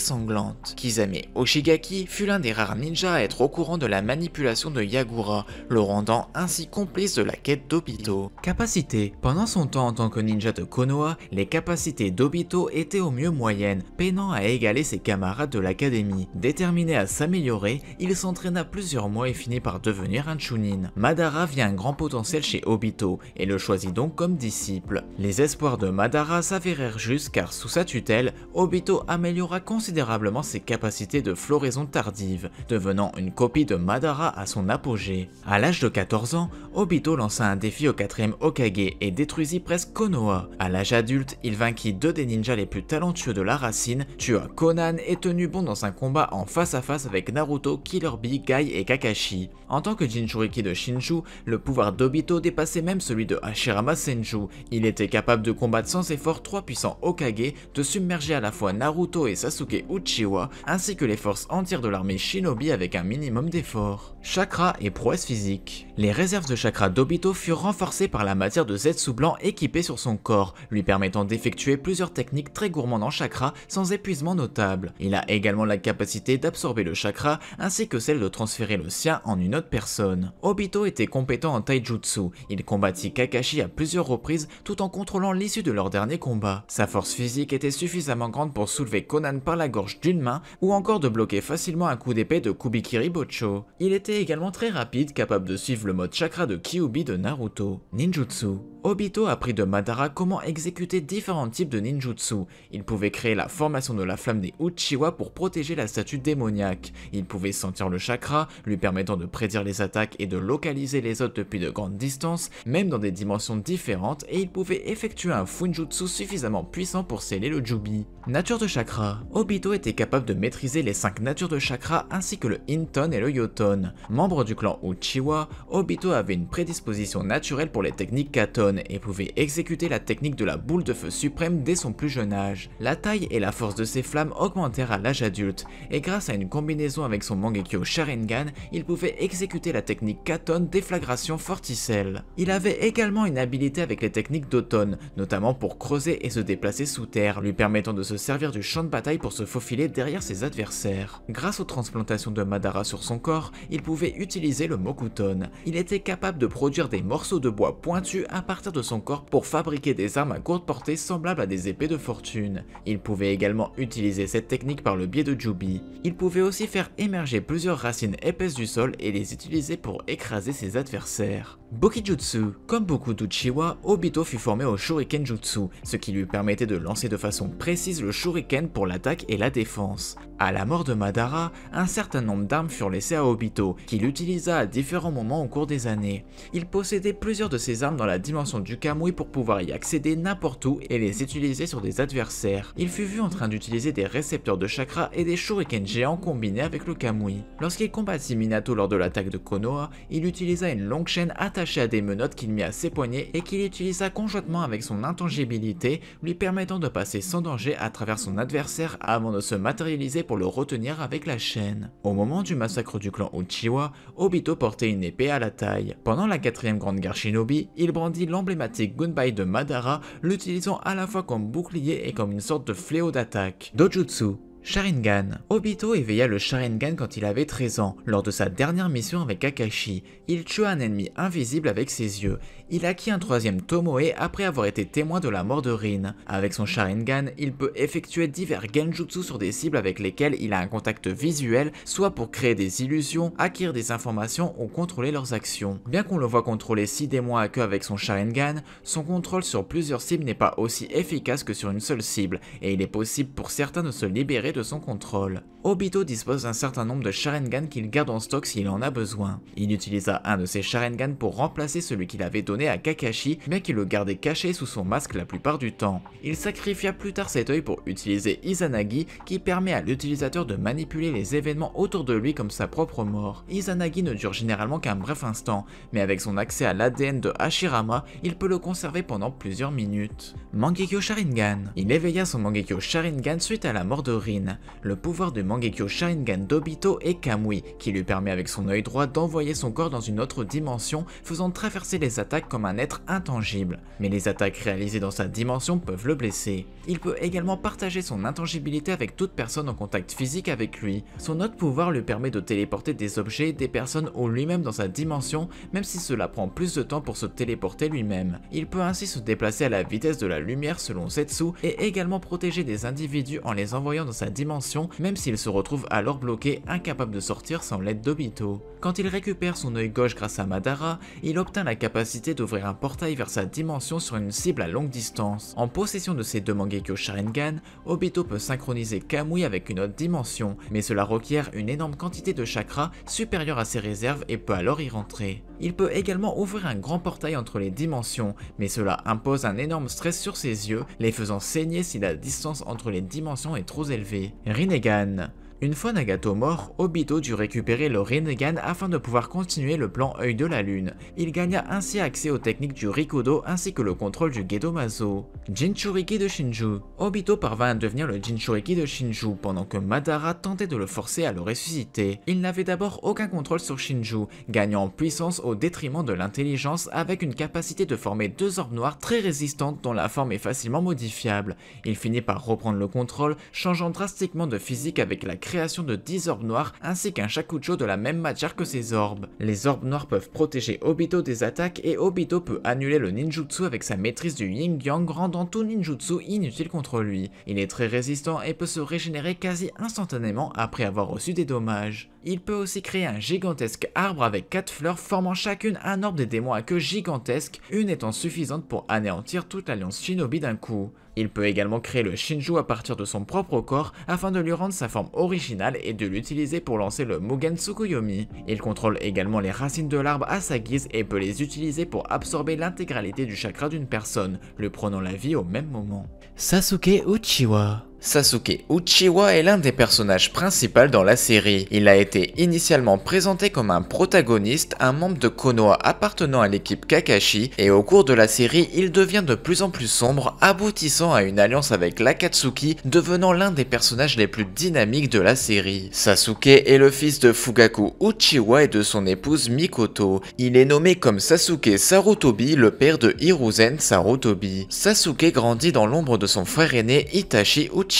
sanglantes. Kisame Oshigaki fut l'un des rares ninjas à être au courant de la manipulation de Yagura, le rendant ainsi complice de la quête d'Obito. Capacité. Pendant son temps en tant que ninja de Konoha, les capacités d'Obito étaient au mieux moyennes, peinant à égaler ses camarades de l'académie. Déterminé à s'améliorer, il s'entraîna plusieurs mois et finit par devenir un Chunin. Madara vit un grand potentiel excelle chez Obito et le choisit donc comme disciple. Les espoirs de Madara s'avérèrent justes car sous sa tutelle, Obito améliora considérablement ses capacités de floraison tardive, devenant une copie de Madara à son apogée. À l'âge de 14 ans, Obito lança un défi au 4e Hokage et détruisit presque Konoha. À l'âge adulte, il vainquit 2 des ninjas les plus talentueux de la racine, tua Conan et tenu bon dans un combat en face à face avec Naruto, Killer Bee, Guy et Kakashi. En tant que Jinchuriki de Shinju, le pouvoir d'Obito dépassait même celui de Hashirama Senju. Il était capable de combattre sans effort 3 puissants Hokage, de submerger à la fois Naruto et Sasuke Uchiwa, ainsi que les forces entières de l'armée Shinobi avec un minimum d'effort. Chakra et prouesse physique. Les réserves de chakra d'Obito furent renforcées par la matière de Zetsu blanc équipée sur son corps, lui permettant d'effectuer plusieurs techniques très gourmandes en chakra sans épuisement notable. Il a également la capacité d'absorber le chakra ainsi que celle de transférer le sien en une autre personne. Obito était compétent en taijutsu, il combattit Kakashi à plusieurs reprises tout en contrôlant l'issue de leur dernier combat. Sa force physique était suffisamment grande pour soulever Conan par la gorge d'une main ou encore de bloquer facilement un coup d'épée de Kubikiri Bocho. Il était également très rapide, capable de suivre le mode chakra de Kyuubi de Naruto. Ninjutsu. Obito apprit de Madara comment exécuter différents types de ninjutsu. Il pouvait créer la formation de la flamme des Uchiwa pour protéger la statue démoniaque. Il pouvait sentir le chakra, lui permettant de prédire les attaques et de localiser les autres depuis de grandes distances, même dans des dimensions différentes, et il pouvait effectuer un Funjutsu suffisamment puissant pour sceller le Jubi. Nature de chakra. Obito était capable de maîtriser les 5 natures de chakra ainsi que le Inton et le Yoton. Membre du clan Uchiwa, Obito avait une prédisposition naturelle pour les techniques Katon et pouvait exécuter la technique de la boule de feu suprême dès son plus jeune âge. La taille et la force de ses flammes augmentèrent à l'âge adulte, et grâce à une combinaison avec son Mangekyo Sharingan, il pouvait exécuter la technique Katon déflagration forticelle. Il avait également une habilité avec les techniques d'automne, notamment pour creuser et se déplacer sous terre, lui permettant de se servir du champ de bataille pour se faufiler derrière ses adversaires. Grâce aux transplantations de Madara sur son corps, il pouvait utiliser le Mokuton. Il était capable de produire des morceaux de bois pointus à partir de son corps pour fabriquer des armes à courte portée semblables à des épées de fortune. Il pouvait également utiliser cette technique par le biais de Jubi. Il pouvait aussi faire émerger plusieurs racines épaisses du sol et les utiliser pour écraser ses adversaires. Bokijutsu. Comme beaucoup d'Uchiwa, Obito fut formé au Shuriken Jutsu, ce qui lui permettait de lancer de façon précise le Shuriken pour l'attaque et la défense. À la mort de Madara, un certain nombre d'armes furent laissées à Obito, qu'il utilisa à différents moments au cours des années. Il possédait plusieurs de ces armes dans la dimension du Kamui pour pouvoir y accéder n'importe où et les utiliser sur des adversaires. Il fut vu en train d'utiliser des récepteurs de chakra et des shurikens géants combinés avec le Kamui. Lorsqu'il combattit Minato lors de l'attaque de Konoha, il utilisa une longue chaîne attachée à des menottes qu'il mit à ses poignets et qu'il utilisa conjointement avec son intangibilité, lui permettant de passer sans danger à travers son adversaire avant de se matérialiser pour le retenir avec la chaîne. Au moment du massacre du clan Uchiwa, Obito portait une épée à la taille. Pendant la 4ème grande guerre Shinobi, il brandit l'emblématique Gunbai de Madara, l'utilisant à la fois comme bouclier et comme une sorte de fléau d'attaque. Dojutsu. Sharingan. Obito éveilla le Sharingan quand il avait 13 ans, lors de sa dernière mission avec Kakashi. Il tua un ennemi invisible avec ses yeux. Il acquit un 3ème Tomoe après avoir été témoin de la mort de Rin. Avec son Sharingan, il peut effectuer divers genjutsu sur des cibles avec lesquelles il a un contact visuel, soit pour créer des illusions, acquérir des informations ou contrôler leurs actions. Bien qu'on le voit contrôler 6 démons à queue avec son Sharingan, son contrôle sur plusieurs cibles n'est pas aussi efficace que sur une seule cible, et il est possible pour certains de se libérer de son contrôle. Obito dispose d'un certain nombre de Sharingan qu'il garde en stock s'il en a besoin. Il utilisa un de ses Sharingan pour remplacer celui qu'il avait donné à Kakashi, mais qui le gardait caché sous son masque la plupart du temps. Il sacrifia plus tard cet œil pour utiliser Izanagi, qui permet à l'utilisateur de manipuler les événements autour de lui comme sa propre mort. Izanagi ne dure généralement qu'un bref instant, mais avec son accès à l'ADN de Hashirama, il peut le conserver pendant plusieurs minutes. Mangekyo Sharingan. Il éveilla son Mangekyo Sharingan suite à la mort de Rin. Le pouvoir de Mangekyo Sharingan d'Obito est Kamui, qui lui permet avec son œil droit d'envoyer son corps dans une autre dimension, faisant traverser les attaques comme un être intangible. Mais les attaques réalisées dans sa dimension peuvent le blesser. Il peut également partager son intangibilité avec toute personne en contact physique avec lui. Son autre pouvoir lui permet de téléporter des objets, des personnes ou lui-même dans sa dimension, même si cela prend plus de temps pour se téléporter lui-même. Il peut ainsi se déplacer à la vitesse de la lumière selon Zetsu et également protéger des individus en les envoyant dans sa dimension, même s'il se retrouve alors bloqué, incapable de sortir sans l'aide d'Obito. Quand il récupère son œil gauche grâce à Madara, il obtient la capacité d'ouvrir un portail vers sa dimension sur une cible à longue distance. En possession de ses deux Mangekyo Sharingan, Obito peut synchroniser Kamui avec une autre dimension, mais cela requiert une énorme quantité de chakra supérieure à ses réserves et peut alors y rentrer. Il peut également ouvrir un grand portail entre les dimensions, mais cela impose un énorme stress sur ses yeux, les faisant saigner si la distance entre les dimensions est trop élevée. Rinnegan. Une fois Nagato mort, Obito dut récupérer le Rinnegan afin de pouvoir continuer le plan œil de la lune. Il gagna ainsi accès aux techniques du Rikudo ainsi que le contrôle du Gedomazo. Jinchuriki de Shinju. Obito parvint à devenir le Jinchuriki de Shinju pendant que Madara tentait de le forcer à le ressusciter. Il n'avait d'abord aucun contrôle sur Shinju, gagnant en puissance au détriment de l'intelligence avec une capacité de former deux orbes noirs très résistantes dont la forme est facilement modifiable. Il finit par reprendre le contrôle, changeant drastiquement de physique avec la création de 10 orbes noirs ainsi qu'un shakucho de la même matière que ces orbes. Les orbes noirs peuvent protéger Obito des attaques et Obito peut annuler le ninjutsu avec sa maîtrise du yin-yang rendant tout ninjutsu inutile contre lui. Il est très résistant et peut se régénérer quasi instantanément après avoir reçu des dommages. Il peut aussi créer un gigantesque arbre avec 4 fleurs formant chacune un orbe des démons à queue gigantesque, une étant suffisante pour anéantir toute l'alliance shinobi d'un coup. Il peut également créer le Shinju à partir de son propre corps afin de lui rendre sa forme originale et de l'utiliser pour lancer le Mugen Tsukuyomi. Il contrôle également les racines de l'arbre à sa guise et peut les utiliser pour absorber l'intégralité du chakra d'une personne, lui prenant la vie au même moment. Sasuke Uchiwa. Sasuke Uchiwa est l'un des personnages principaux dans la série. Il a été initialement présenté comme un protagoniste, un membre de Konoha appartenant à l'équipe Kakashi, et au cours de la série, il devient de plus en plus sombre, aboutissant à une alliance avec l'Akatsuki, devenant l'un des personnages les plus dynamiques de la série. Sasuke est le fils de Fugaku Uchiwa et de son épouse Mikoto. Il est nommé comme Sasuke Sarutobi, le père de Hiruzen Sarutobi. Sasuke grandit dans l'ombre de son frère aîné Itachi Uchiwa.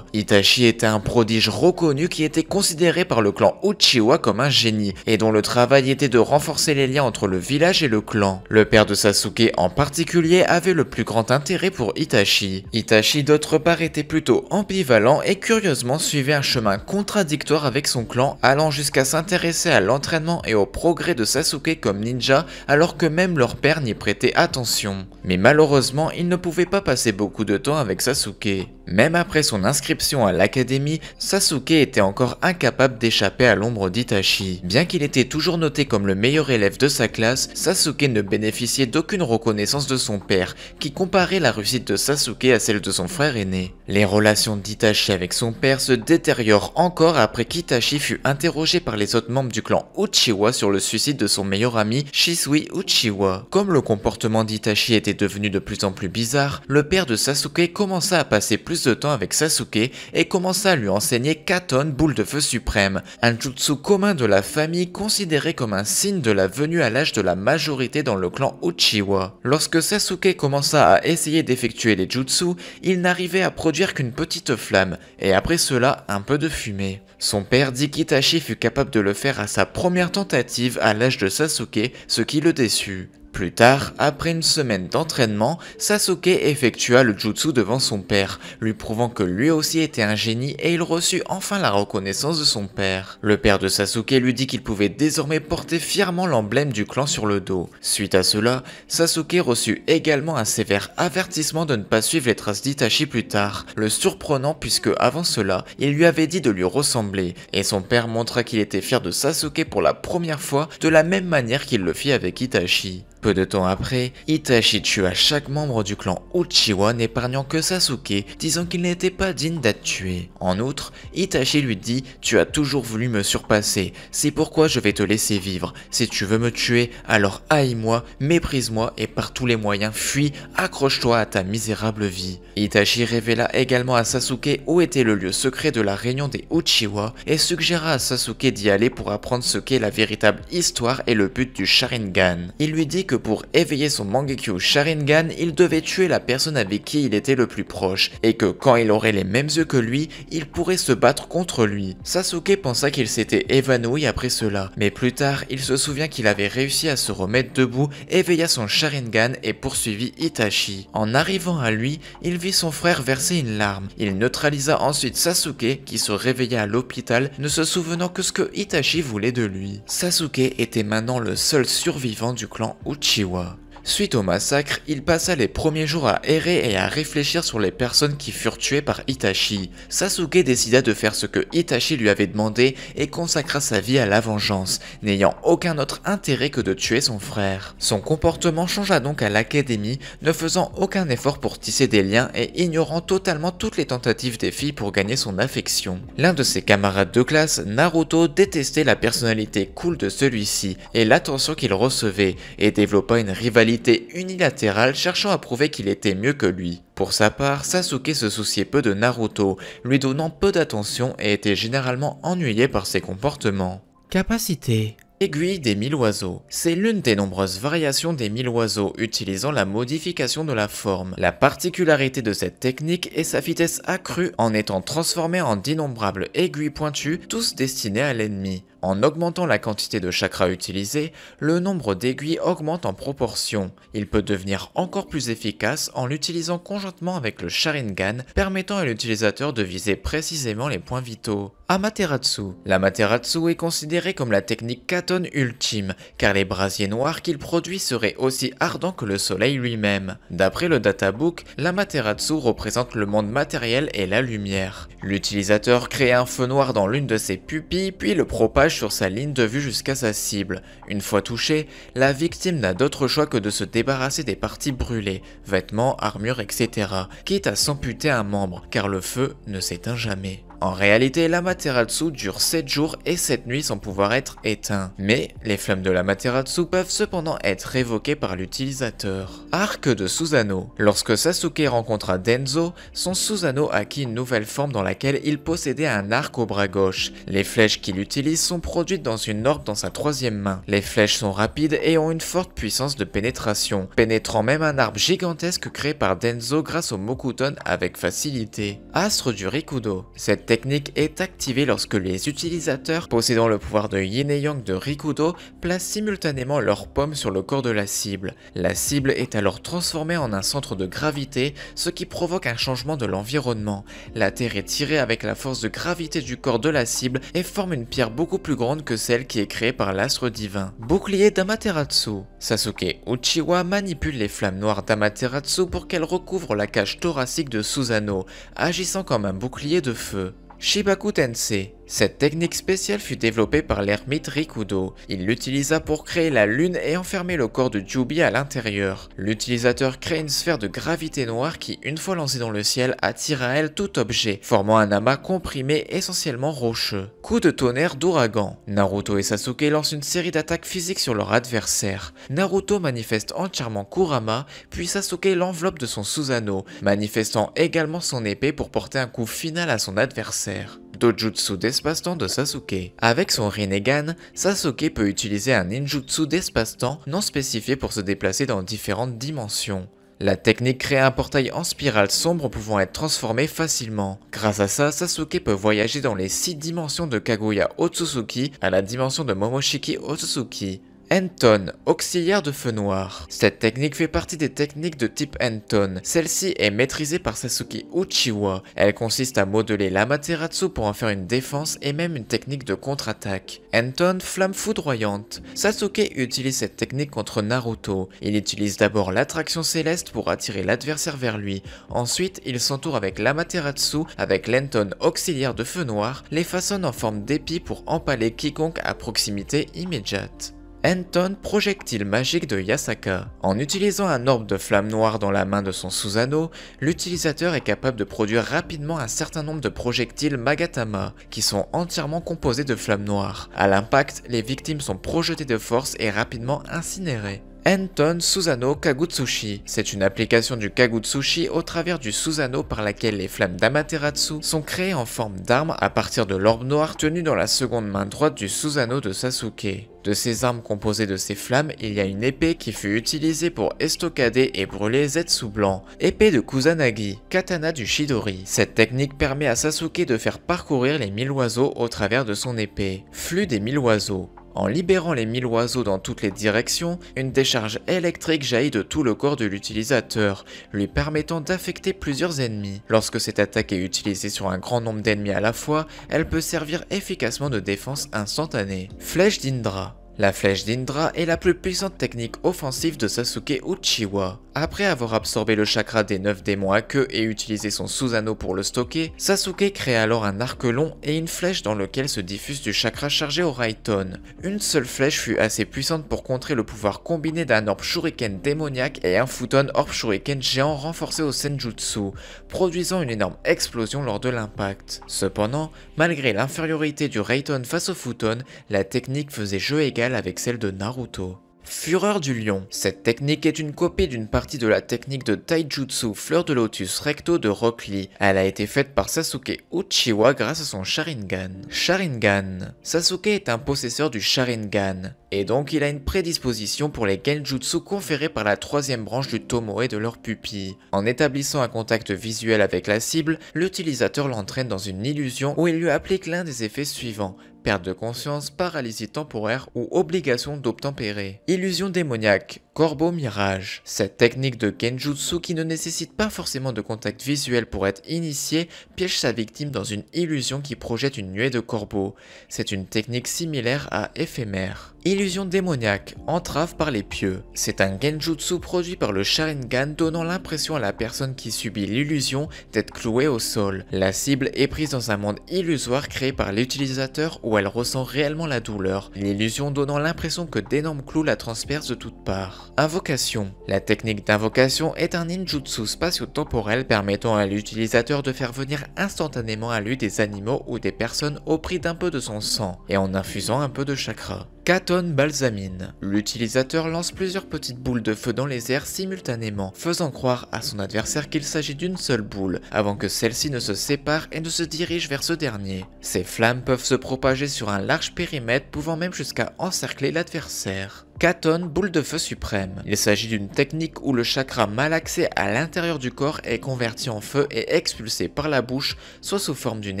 Itachi était un prodige reconnu qui était considéré par le clan Uchiwa comme un génie et dont le travail était de renforcer les liens entre le village et le clan. Le père de Sasuke en particulier avait le plus grand intérêt pour Itachi. Itachi d'autre part était plutôt ambivalent et curieusement suivait un chemin contradictoire avec son clan, allant jusqu'à s'intéresser à l'entraînement et au progrès de Sasuke comme ninja alors que même leur père n'y prêtait attention. Mais malheureusement il ne pouvait pas passer beaucoup de temps avec Sasuke. Même après son inscription à l'académie, Sasuke était encore incapable d'échapper à l'ombre d'Itachi. Bien qu'il était toujours noté comme le meilleur élève de sa classe, Sasuke ne bénéficiait d'aucune reconnaissance de son père, qui comparait la réussite de Sasuke à celle de son frère aîné. Les relations d'Itachi avec son père se détériorent encore après qu'Itachi fut interrogé par les autres membres du clan Uchiwa sur le suicide de son meilleur ami Shisui Uchiwa. Comme le comportement d'Itachi était devenu de plus en plus bizarre, le père de Sasuke commença à passer plus de temps avec Sasuke et commença à lui enseigner Katon, boule de feu suprême, un jutsu commun de la famille considéré comme un signe de la venue à l'âge de la majorité dans le clan Uchiwa. Lorsque Sasuke commença à essayer d'effectuer les jutsu, il n'arrivait à produire qu'une petite flamme, et après cela un peu de fumée. Son père dit qu'Itachi fut capable de le faire à sa première tentative à l'âge de Sasuke, ce qui le déçut. Plus tard, après une semaine d'entraînement, Sasuke effectua le jutsu devant son père, lui prouvant que lui aussi était un génie et il reçut enfin la reconnaissance de son père. Le père de Sasuke lui dit qu'il pouvait désormais porter fièrement l'emblème du clan sur le dos. Suite à cela, Sasuke reçut également un sévère avertissement de ne pas suivre les traces d'Itachi plus tard, le surprenant puisque avant cela, il lui avait dit de lui ressembler, et son père montra qu'il était fier de Sasuke pour la première fois de la même manière qu'il le fit avec Itachi. Peu de temps après, Itachi tua chaque membre du clan Uchiwa n'épargnant que Sasuke, disant qu'il n'était pas digne d'être tué. En outre, Itachi lui dit « Tu as toujours voulu me surpasser, c'est pourquoi je vais te laisser vivre. Si tu veux me tuer, alors haïs-moi, méprise-moi et par tous les moyens fuis, accroche-toi à ta misérable vie. » Itachi révéla également à Sasuke où était le lieu secret de la réunion des Uchiwa et suggéra à Sasuke d'y aller pour apprendre ce qu'est la véritable histoire et le but du Sharingan. Il lui dit que que pour éveiller son Mangekyo Sharingan, il devait tuer la personne avec qui il était le plus proche, et que quand il aurait les mêmes yeux que lui, il pourrait se battre contre lui. Sasuke pensa qu'il s'était évanoui après cela, mais plus tard, il se souvient qu'il avait réussi à se remettre debout, éveilla son Sharingan et poursuivit Itachi. En arrivant à lui, il vit son frère verser une larme. Il neutralisa ensuite Sasuke, qui se réveilla à l'hôpital, ne se souvenant que ce que Itachi voulait de lui. Sasuke était maintenant le seul survivant du clan Uchiwa. Suite au massacre, il passa les premiers jours à errer et à réfléchir sur les personnes qui furent tuées par Itachi. Sasuke décida de faire ce que Itachi lui avait demandé et consacra sa vie à la vengeance, n'ayant aucun autre intérêt que de tuer son frère. Son comportement changea donc à l'académie, ne faisant aucun effort pour tisser des liens et ignorant totalement toutes les tentatives des filles pour gagner son affection. L'un de ses camarades de classe, Naruto, détestait la personnalité cool de celui-ci et l'attention qu'il recevait, et développa une rivalité unilatérale cherchant à prouver qu'il était mieux que lui. Pour sa part, Sasuke se souciait peu de Naruto, lui donnant peu d'attention et était généralement ennuyé par ses comportements. Capacité. Aiguille des 1000 oiseaux. C'est l'une des nombreuses variations des 1000 oiseaux utilisant la modification de la forme. La particularité de cette technique est sa vitesse accrue en étant transformée en d'innombrables aiguilles pointues, tous destinées à l'ennemi. En augmentant la quantité de chakras utilisés, le nombre d'aiguilles augmente en proportion. Il peut devenir encore plus efficace en l'utilisant conjointement avec le Sharingan, permettant à l'utilisateur de viser précisément les points vitaux. Amaterasu. L'Amaterasu est considéré comme la technique Katon ultime, car les brasiers noirs qu'il produit seraient aussi ardents que le soleil lui-même. D'après le databook, l'Amaterasu représente le monde matériel et la lumière. L'utilisateur crée un feu noir dans l'une de ses pupilles, puis le propage sur sa ligne de vue jusqu'à sa cible. Une fois touché, la victime n'a d'autre choix que de se débarrasser des parties brûlées, vêtements, armures, etc., quitte à s'amputer un membre, car le feu ne s'éteint jamais. En réalité, l'Amaterasu dure 7 jours et 7 nuits sans pouvoir être éteint. Mais les flammes de l'Amaterasu peuvent cependant être évoquées par l'utilisateur. Arc de Susanoo. Lorsque Sasuke rencontra Denzo, son Susanoo acquit une nouvelle forme dans laquelle il possédait un arc au bras gauche. Les flèches qu'il utilise sont produites dans une orbe dans sa troisième main. Les flèches sont rapides et ont une forte puissance de pénétration, pénétrant même un arbre gigantesque créé par Denzo grâce au Mokuton avec facilité. Astre du Rikudo. Cette technique est activée lorsque les utilisateurs possédant le pouvoir de Yin et Yang de Rikudo placent simultanément leurs paumes sur le corps de la cible. La cible est alors transformée en un centre de gravité, ce qui provoque un changement de l'environnement. La Terre est tirée avec la force de gravité du corps de la cible et forme une pierre beaucoup plus grande que celle qui est créée par l'astre divin. Bouclier d'Amaterasu. Sasuke Uchiwa manipule les flammes noires d'Amaterasu pour qu'elles recouvrent la cage thoracique de Susanoo, agissant comme un bouclier de feu. Shibaku Tensei. Cette technique spéciale fut développée par l'ermite Rikudo. Il l'utilisa pour créer la lune et enfermer le corps de Jubi à l'intérieur. L'utilisateur crée une sphère de gravité noire qui, une fois lancée dans le ciel, attire à elle tout objet, formant un amas comprimé essentiellement rocheux. Coup de tonnerre d'ouragan. Naruto et Sasuke lancent une série d'attaques physiques sur leur adversaire. Naruto manifeste entièrement Kurama, puis Sasuke l'enveloppe de son Susanoo, manifestant également son épée pour porter un coup final à son adversaire. Dojutsu d'espace-temps de Sasuke. Avec son Rinnegan, Sasuke peut utiliser un ninjutsu d'espace-temps non spécifié pour se déplacer dans différentes dimensions. La technique crée un portail en spirale sombre pouvant être transformé facilement. Grâce à ça, Sasuke peut voyager dans les 6 dimensions de Kaguya Otsutsuki à la dimension de Momoshiki Otsutsuki. Enton, auxiliaire de feu noir. Cette technique fait partie des techniques de type Enton. Celle-ci est maîtrisée par Sasuke Uchiwa. Elle consiste à modeler l'Amaterasu pour en faire une défense et même une technique de contre-attaque. Enton, flamme foudroyante. Sasuke utilise cette technique contre Naruto. Il utilise d'abord l'attraction céleste pour attirer l'adversaire vers lui. Ensuite, il s'entoure avec l'Amaterasu, avec l'Enton auxiliaire de feu noir, les façonne en forme d'épi pour empaler quiconque à proximité immédiate. Enton, projectile magique de Yasaka. En utilisant un orbe de flamme noire dans la main de son Susanoo, l'utilisateur est capable de produire rapidement un certain nombre de projectiles Magatama, qui sont entièrement composés de flammes noires. À l'impact, les victimes sont projetées de force et rapidement incinérées. Anton Susanoo Kagutsushi. C'est une application du Kagutsushi au travers du Susanoo par laquelle les flammes d'Amaterasu sont créées en forme d'armes à partir de l'orbe noire tenue dans la seconde main droite du Susanoo de Sasuke. De ces armes composées de ces flammes, il y a une épée qui fut utilisée pour estoccader et brûler Zetsu blanc, épée de Kusanagi, katana du Chidori. Cette technique permet à Sasuke de faire parcourir les 1000 oiseaux au travers de son épée. Flux des 1000 oiseaux. En libérant les 1000 oiseaux dans toutes les directions, une décharge électrique jaillit de tout le corps de l'utilisateur, lui permettant d'affecter plusieurs ennemis. Lorsque cette attaque est utilisée sur un grand nombre d'ennemis à la fois, elle peut servir efficacement de défense instantanée. Flèche d'Indra. La flèche d'Indra est la plus puissante technique offensive de Sasuke Uchiwa. Après avoir absorbé le chakra des 9 démons à queue et utilisé son Susanoo pour le stocker, Sasuke crée alors un arc long et une flèche dans lequel se diffuse du chakra chargé au Raiton. Une seule flèche fut assez puissante pour contrer le pouvoir combiné d'un orbe shuriken démoniaque et un futon orbe shuriken géant renforcé au Senjutsu, produisant une énorme explosion lors de l'impact. Cependant, malgré l'infériorité du Raiton face au futon, la technique faisait jeu égal avec celle de Naruto. Fureur du lion. Cette technique est une copie d'une partie de la technique de Taijutsu Fleur de Lotus Recto de Rock Lee. Elle a été faite par Sasuke Uchiwa grâce à son Sharingan. Sharingan. Sasuke est un possesseur du Sharingan, et donc il a une prédisposition pour les Genjutsu conférés par la troisième branche du Tomoe de leur pupille. En établissant un contact visuel avec la cible, l'utilisateur l'entraîne dans une illusion où il lui applique l'un des effets suivants: perte de conscience, paralysie temporaire ou obligation d'obtempérer. Illusion démoniaque, Corbeau Mirage. Cette technique de Genjutsu qui ne nécessite pas forcément de contact visuel pour être initiée piège sa victime dans une illusion qui projette une nuée de corbeaux. C'est une technique similaire à Éphémère. Illusion démoniaque, entrave par les pieux. C'est un Genjutsu produit par le Sharingan donnant l'impression à la personne qui subit l'illusion d'être clouée au sol. La cible est prise dans un monde illusoire créé par l'utilisateur où elle ressent réellement la douleur, l'illusion donnant l'impression que d'énormes clous la transpercent de toutes parts. Invocation. La technique d'invocation est un ninjutsu spatio-temporel permettant à l'utilisateur de faire venir instantanément à lui des animaux ou des personnes au prix d'un peu de son sang et en infusant un peu de chakra. Katon Balsamine. L'utilisateur lance plusieurs petites boules de feu dans les airs simultanément, faisant croire à son adversaire qu'il s'agit d'une seule boule, avant que celle-ci ne se sépare et ne se dirige vers ce dernier. Ces flammes peuvent se propager sur un large périmètre, pouvant même jusqu'à encercler l'adversaire. Katon boule de feu suprême. Il s'agit d'une technique où le chakra malaxé à l'intérieur du corps est converti en feu et expulsé par la bouche, soit sous forme d'une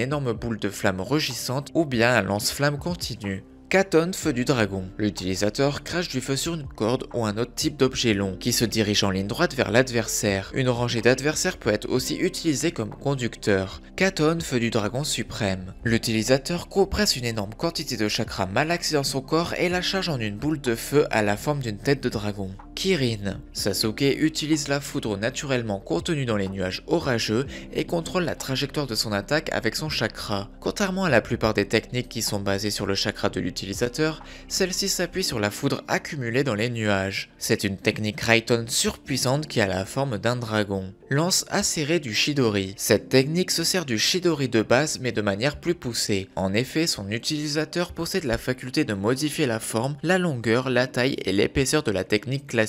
énorme boule de flamme rugissante ou bien un lance-flamme continu. Katon feu du dragon. L'utilisateur crache du feu sur une corde ou un autre type d'objet long qui se dirige en ligne droite vers l'adversaire. Une rangée d'adversaires peut être aussi utilisée comme conducteur. Katon feu du dragon suprême. L'utilisateur compresse une énorme quantité de chakra malaxé dans son corps et la charge en une boule de feu à la forme d'une tête de dragon. Kirin. Sasuke utilise la foudre naturellement contenue dans les nuages orageux et contrôle la trajectoire de son attaque avec son chakra. Contrairement à la plupart des techniques qui sont basées sur le chakra de l'utilisateur, celle-ci s'appuie sur la foudre accumulée dans les nuages. C'est une technique Raiton surpuissante qui a la forme d'un dragon. Lance acérée du Chidori. Cette technique se sert du Chidori de base mais de manière plus poussée. En effet, son utilisateur possède la faculté de modifier la forme, la longueur, la taille et l'épaisseur de la technique classique.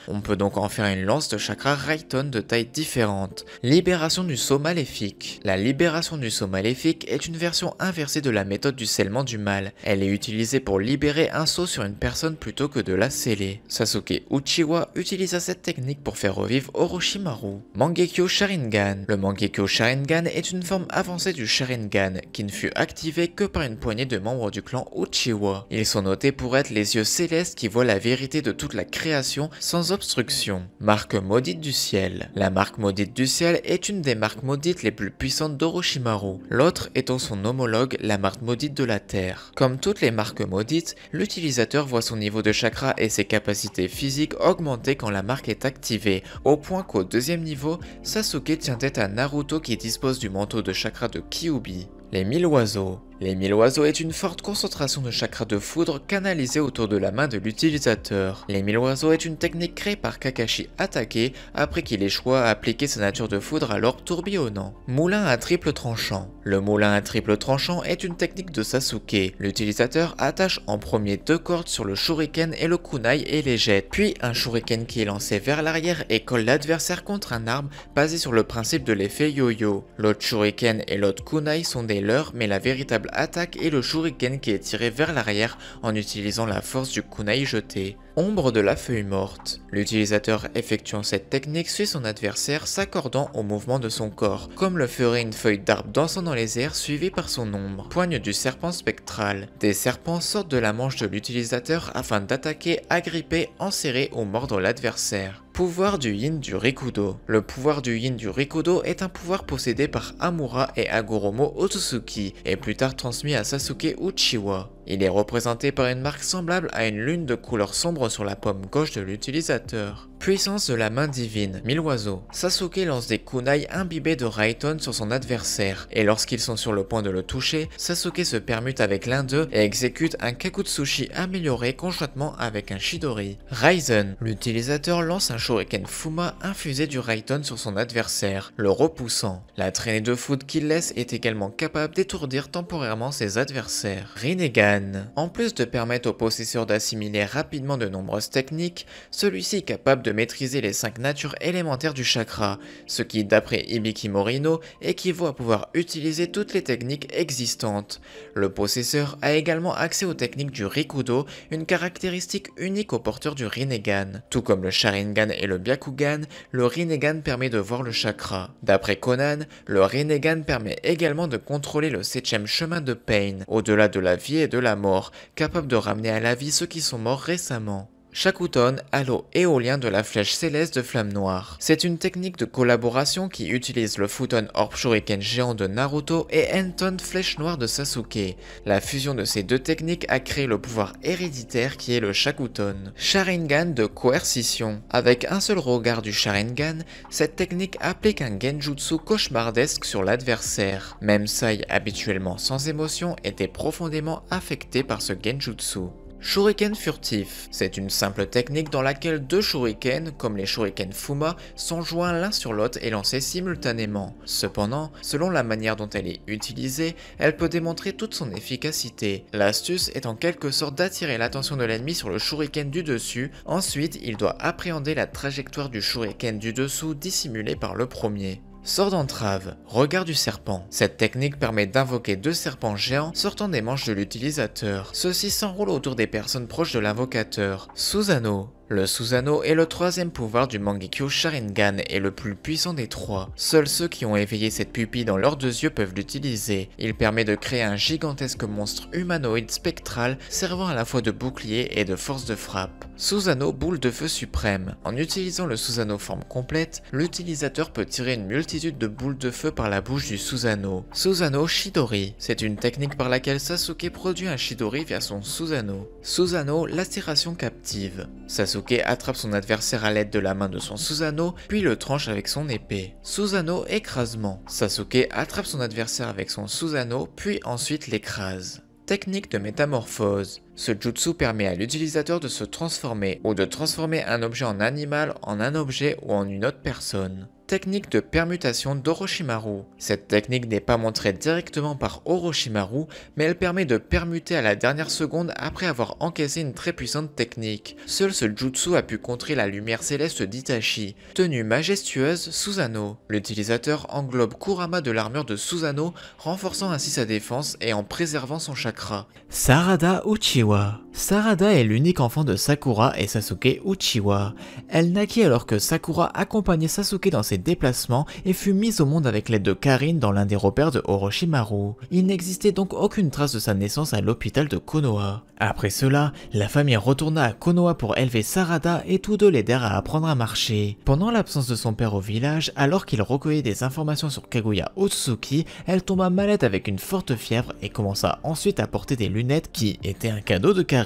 On peut donc en faire une lance de chakra Raiton de taille différente. Libération du sceau maléfique. La libération du sceau maléfique est une version inversée de la méthode du scellement du mal. Elle est utilisée pour libérer un sceau sur une personne plutôt que de la sceller. Sasuke Uchiwa utilisa cette technique pour faire revivre Orochimaru. Mangekyo Sharingan. Le Mangekyo Sharingan est une forme avancée du Sharingan qui ne fut activée que par une poignée de membres du clan Uchiwa. Ils sont notés pour être les yeux célestes qui voient la vérité de toute la création sans obstruction. Marque maudite du ciel. La marque maudite du ciel est une des marques maudites les plus puissantes d'Orochimaru, l'autre étant son homologue, la marque maudite de la terre. Comme toutes les marques maudites, l'utilisateur voit son niveau de chakra et ses capacités physiques augmenter quand la marque est activée, au point qu'au deuxième niveau, Sasuke tient tête à Naruto qui dispose du manteau de chakra de Kyuubi. Les 1000 oiseaux. Les 1000 oiseaux est une forte concentration de chakras de foudre canalisés autour de la main de l'utilisateur. Les 1000 oiseaux est une technique créée par Kakashi Hatake après qu'il échoua à appliquer sa nature de foudre à l'orbe tourbillonnant. Moulin à triple tranchant. Le moulin à triple tranchant est une technique de Sasuke. L'utilisateur attache en premier 2 cordes sur le shuriken et le kunai et les jette, puis un shuriken qui est lancé vers l'arrière et colle l'adversaire contre un arbre basé sur le principe de l'effet yo-yo. L'autre shuriken et l'autre kunai sont des leurres, mais la véritable attaque est le shuriken qui est tiré vers l'arrière en utilisant la force du kunai jeté. Ombre de la feuille morte. L'utilisateur effectuant cette technique suit son adversaire s'accordant au mouvement de son corps, comme le ferait une feuille d'arbre dansant dans les airs suivie par son ombre. Poigne du serpent spectral. Des serpents sortent de la manche de l'utilisateur afin d'attaquer, agripper, enserrer ou mordre l'adversaire. Pouvoir du yin du Rikudo. Le pouvoir du yin du Rikudo est un pouvoir possédé par Amura et Hagoromo Otsutsuki et plus tard transmis à Sasuke Uchiwa. Il est représenté par une marque semblable à une lune de couleur sombre sur la paume gauche de l'utilisateur. Puissance de la main divine, 1000 oiseaux. Sasuke lance des kunai imbibés de Raiton sur son adversaire, et lorsqu'ils sont sur le point de le toucher, Sasuke se permute avec l'un d'eux et exécute un Kakutsuchi amélioré conjointement avec un Chidori. Raizen, l'utilisateur lance un Shuriken Fuma infusé du Raiton sur son adversaire, le repoussant. La traînée de foudre qu'il laisse est également capable d'étourdir temporairement ses adversaires. Rinnegan. En plus de permettre au possesseur d'assimiler rapidement de nombreuses techniques, celui-ci est capable de maîtriser les 5 natures élémentaires du chakra, ce qui, d'après Hibiki Morino, équivaut à pouvoir utiliser toutes les techniques existantes. Le possesseur a également accès aux techniques du Rikudo, une caractéristique unique au porteur du Rinnegan. Tout comme le Sharingan et le Byakugan, le Rinnegan permet de voir le chakra. D'après Conan, le Rinnegan permet également de contrôler le 7e chemin de Pain, au-delà de la vie et de la mort, capable de ramener à la vie ceux qui sont morts récemment. Shakuton, halo éolien de la flèche céleste de flamme noire. C'est une technique de collaboration qui utilise le Futon Orb Shuriken géant de Naruto et Enton flèche noire de Sasuke. La fusion de ces deux techniques a créé le pouvoir héréditaire qui est le Shakuton. Sharingan de coercition. Avec un seul regard du Sharingan, cette technique applique un genjutsu cauchemardesque sur l'adversaire. Même Sai, habituellement sans émotion, était profondément affecté par ce genjutsu. Shuriken furtif, c'est une simple technique dans laquelle 2 shurikens, comme les shuriken Fuma, sont joints l'un sur l'autre et lancés simultanément. Cependant, selon la manière dont elle est utilisée, elle peut démontrer toute son efficacité. L'astuce est en quelque sorte d'attirer l'attention de l'ennemi sur le shuriken du dessus, ensuite il doit appréhender la trajectoire du shuriken du dessous dissimulée par le premier. Sort d'entrave, regard du serpent. Cette technique permet d'invoquer 2 serpents géants sortant des manches de l'utilisateur. Ceux-ci s'enroulent autour des personnes proches de l'invocateur. Susanoo. Le Susanoo est le 3e pouvoir du Mangekyo Sharingan et le plus puissant des 3. Seuls ceux qui ont éveillé cette pupille dans leurs 2 yeux peuvent l'utiliser. Il permet de créer un gigantesque monstre humanoïde spectral servant à la fois de bouclier et de force de frappe. Susanoo boule de feu suprême. En utilisant le Susanoo forme complète, l'utilisateur peut tirer une multitude de boules de feu par la bouche du Susanoo. Susanoo Chidori, c'est une technique par laquelle Sasuke produit un Chidori via son Susanoo. Susanoo lacération captive. Sasuke attrape son adversaire à l'aide de la main de son Susanoo, puis le tranche avec son épée. Susanoo écrasement. Sasuke attrape son adversaire avec son Susanoo, puis ensuite l'écrase. Technique de métamorphose. Ce jutsu permet à l'utilisateur de se transformer ou de transformer un objet en animal, en un objet ou en une autre personne. Technique de permutation d'Orochimaru. Cette technique n'est pas montrée directement par Orochimaru, mais elle permet de permuter à la dernière seconde après avoir encaissé une très puissante technique. Seul ce jutsu a pu contrer la lumière céleste d'Itachi. Tenue majestueuse, Susanoo. L'utilisateur englobe Kurama de l'armure de Susanoo, renforçant ainsi sa défense et en préservant son chakra. Sarada Uchiwa. Sarada est l'unique enfant de Sakura et Sasuke Uchiwa. Elle naquit alors que Sakura accompagnait Sasuke dans ses déplacements et fut mise au monde avec l'aide de Karin dans l'un des repères de Orochimaru. Il n'existait donc aucune trace de sa naissance à l'hôpital de Konoha. Après cela, la famille retourna à Konoha pour élever Sarada et tous deux l'aidèrent à apprendre à marcher. Pendant l'absence de son père au village, alors qu'il recueillait des informations sur Kaguya Otsutsuki, elle tomba malade avec une forte fièvre et commença ensuite à porter des lunettes qui étaient un cadeau de Karin.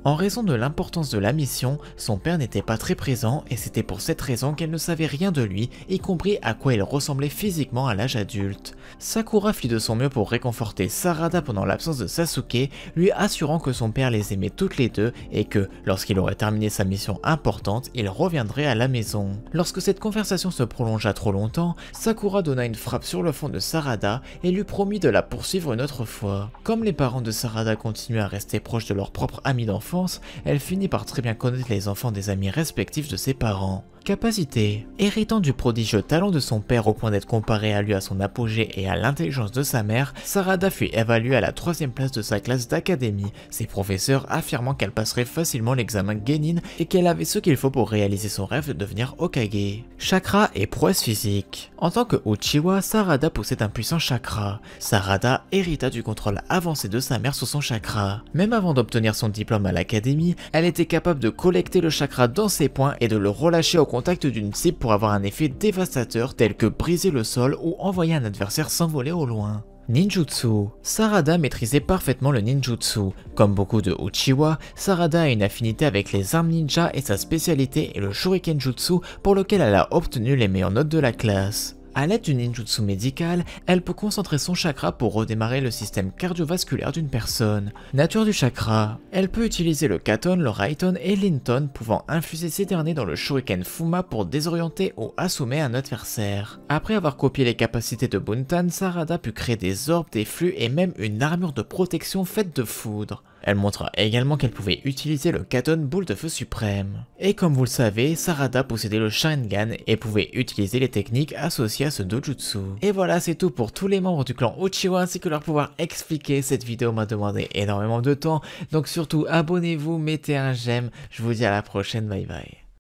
En raison de l'importance de la mission, son père n'était pas très présent et c'était pour cette raison qu'elle ne savait rien de lui vie, y compris à quoi il ressemblait physiquement à l'âge adulte. Sakura fit de son mieux pour réconforter Sarada pendant l'absence de Sasuke, lui assurant que son père les aimait toutes les deux et que, lorsqu'il aurait terminé sa mission importante, il reviendrait à la maison. Lorsque cette conversation se prolongea trop longtemps, Sakura donna une frappe sur le front de Sarada et lui promit de la poursuivre une autre fois. Comme les parents de Sarada continuaient à rester proches de leur propre ami d'enfance, elle finit par très bien connaître les enfants des amis respectifs de ses parents. Capacité. Héritant du prodigieux talent de son père au point d'être comparé à lui à son apogée et à l'intelligence de sa mère, Sarada fut évaluée à la 3e place de sa classe d'académie, ses professeurs affirmant qu'elle passerait facilement l'examen Genin et qu'elle avait ce qu'il faut pour réaliser son rêve de devenir Hokage. Chakra et prouesse physique. En tant que Uchiwa, Sarada possédait un puissant chakra. Sarada hérita du contrôle avancé de sa mère sur son chakra. Même avant d'obtenir son diplôme à l'académie, elle était capable de collecter le chakra dans ses poings et de le relâcher au contact d'une cible pour avoir un effet dévastateur tel que briser le sol ou envoyer un adversaire s'envoler au loin. Ninjutsu. Sarada maîtrisait parfaitement le ninjutsu. Comme beaucoup de Uchiwa, Sarada a une affinité avec les armes ninja et sa spécialité est le Shuriken Jutsu pour lequel elle a obtenu les meilleures notes de la classe. A l'aide du ninjutsu médical, elle peut concentrer son chakra pour redémarrer le système cardiovasculaire d'une personne. Nature du chakra. Elle peut utiliser le Katon, le Raiton et l'Inton, pouvant infuser ces derniers dans le Shuriken Fuma pour désorienter ou assommer un adversaire. Après avoir copié les capacités de Buntan, Sarada put créer des orbes, des flux et même une armure de protection faite de foudre. Elle montra également qu'elle pouvait utiliser le Katon boule de feu suprême. Et comme vous le savez, Sarada possédait le Sharingan et pouvait utiliser les techniques associées à ce dojutsu. Et voilà, c'est tout pour tous les membres du clan Uchiwa ainsi que leur pouvoir expliqué. Cette vidéo m'a demandé énormément de temps, donc surtout abonnez-vous, mettez un j'aime, je vous dis à la prochaine, bye bye.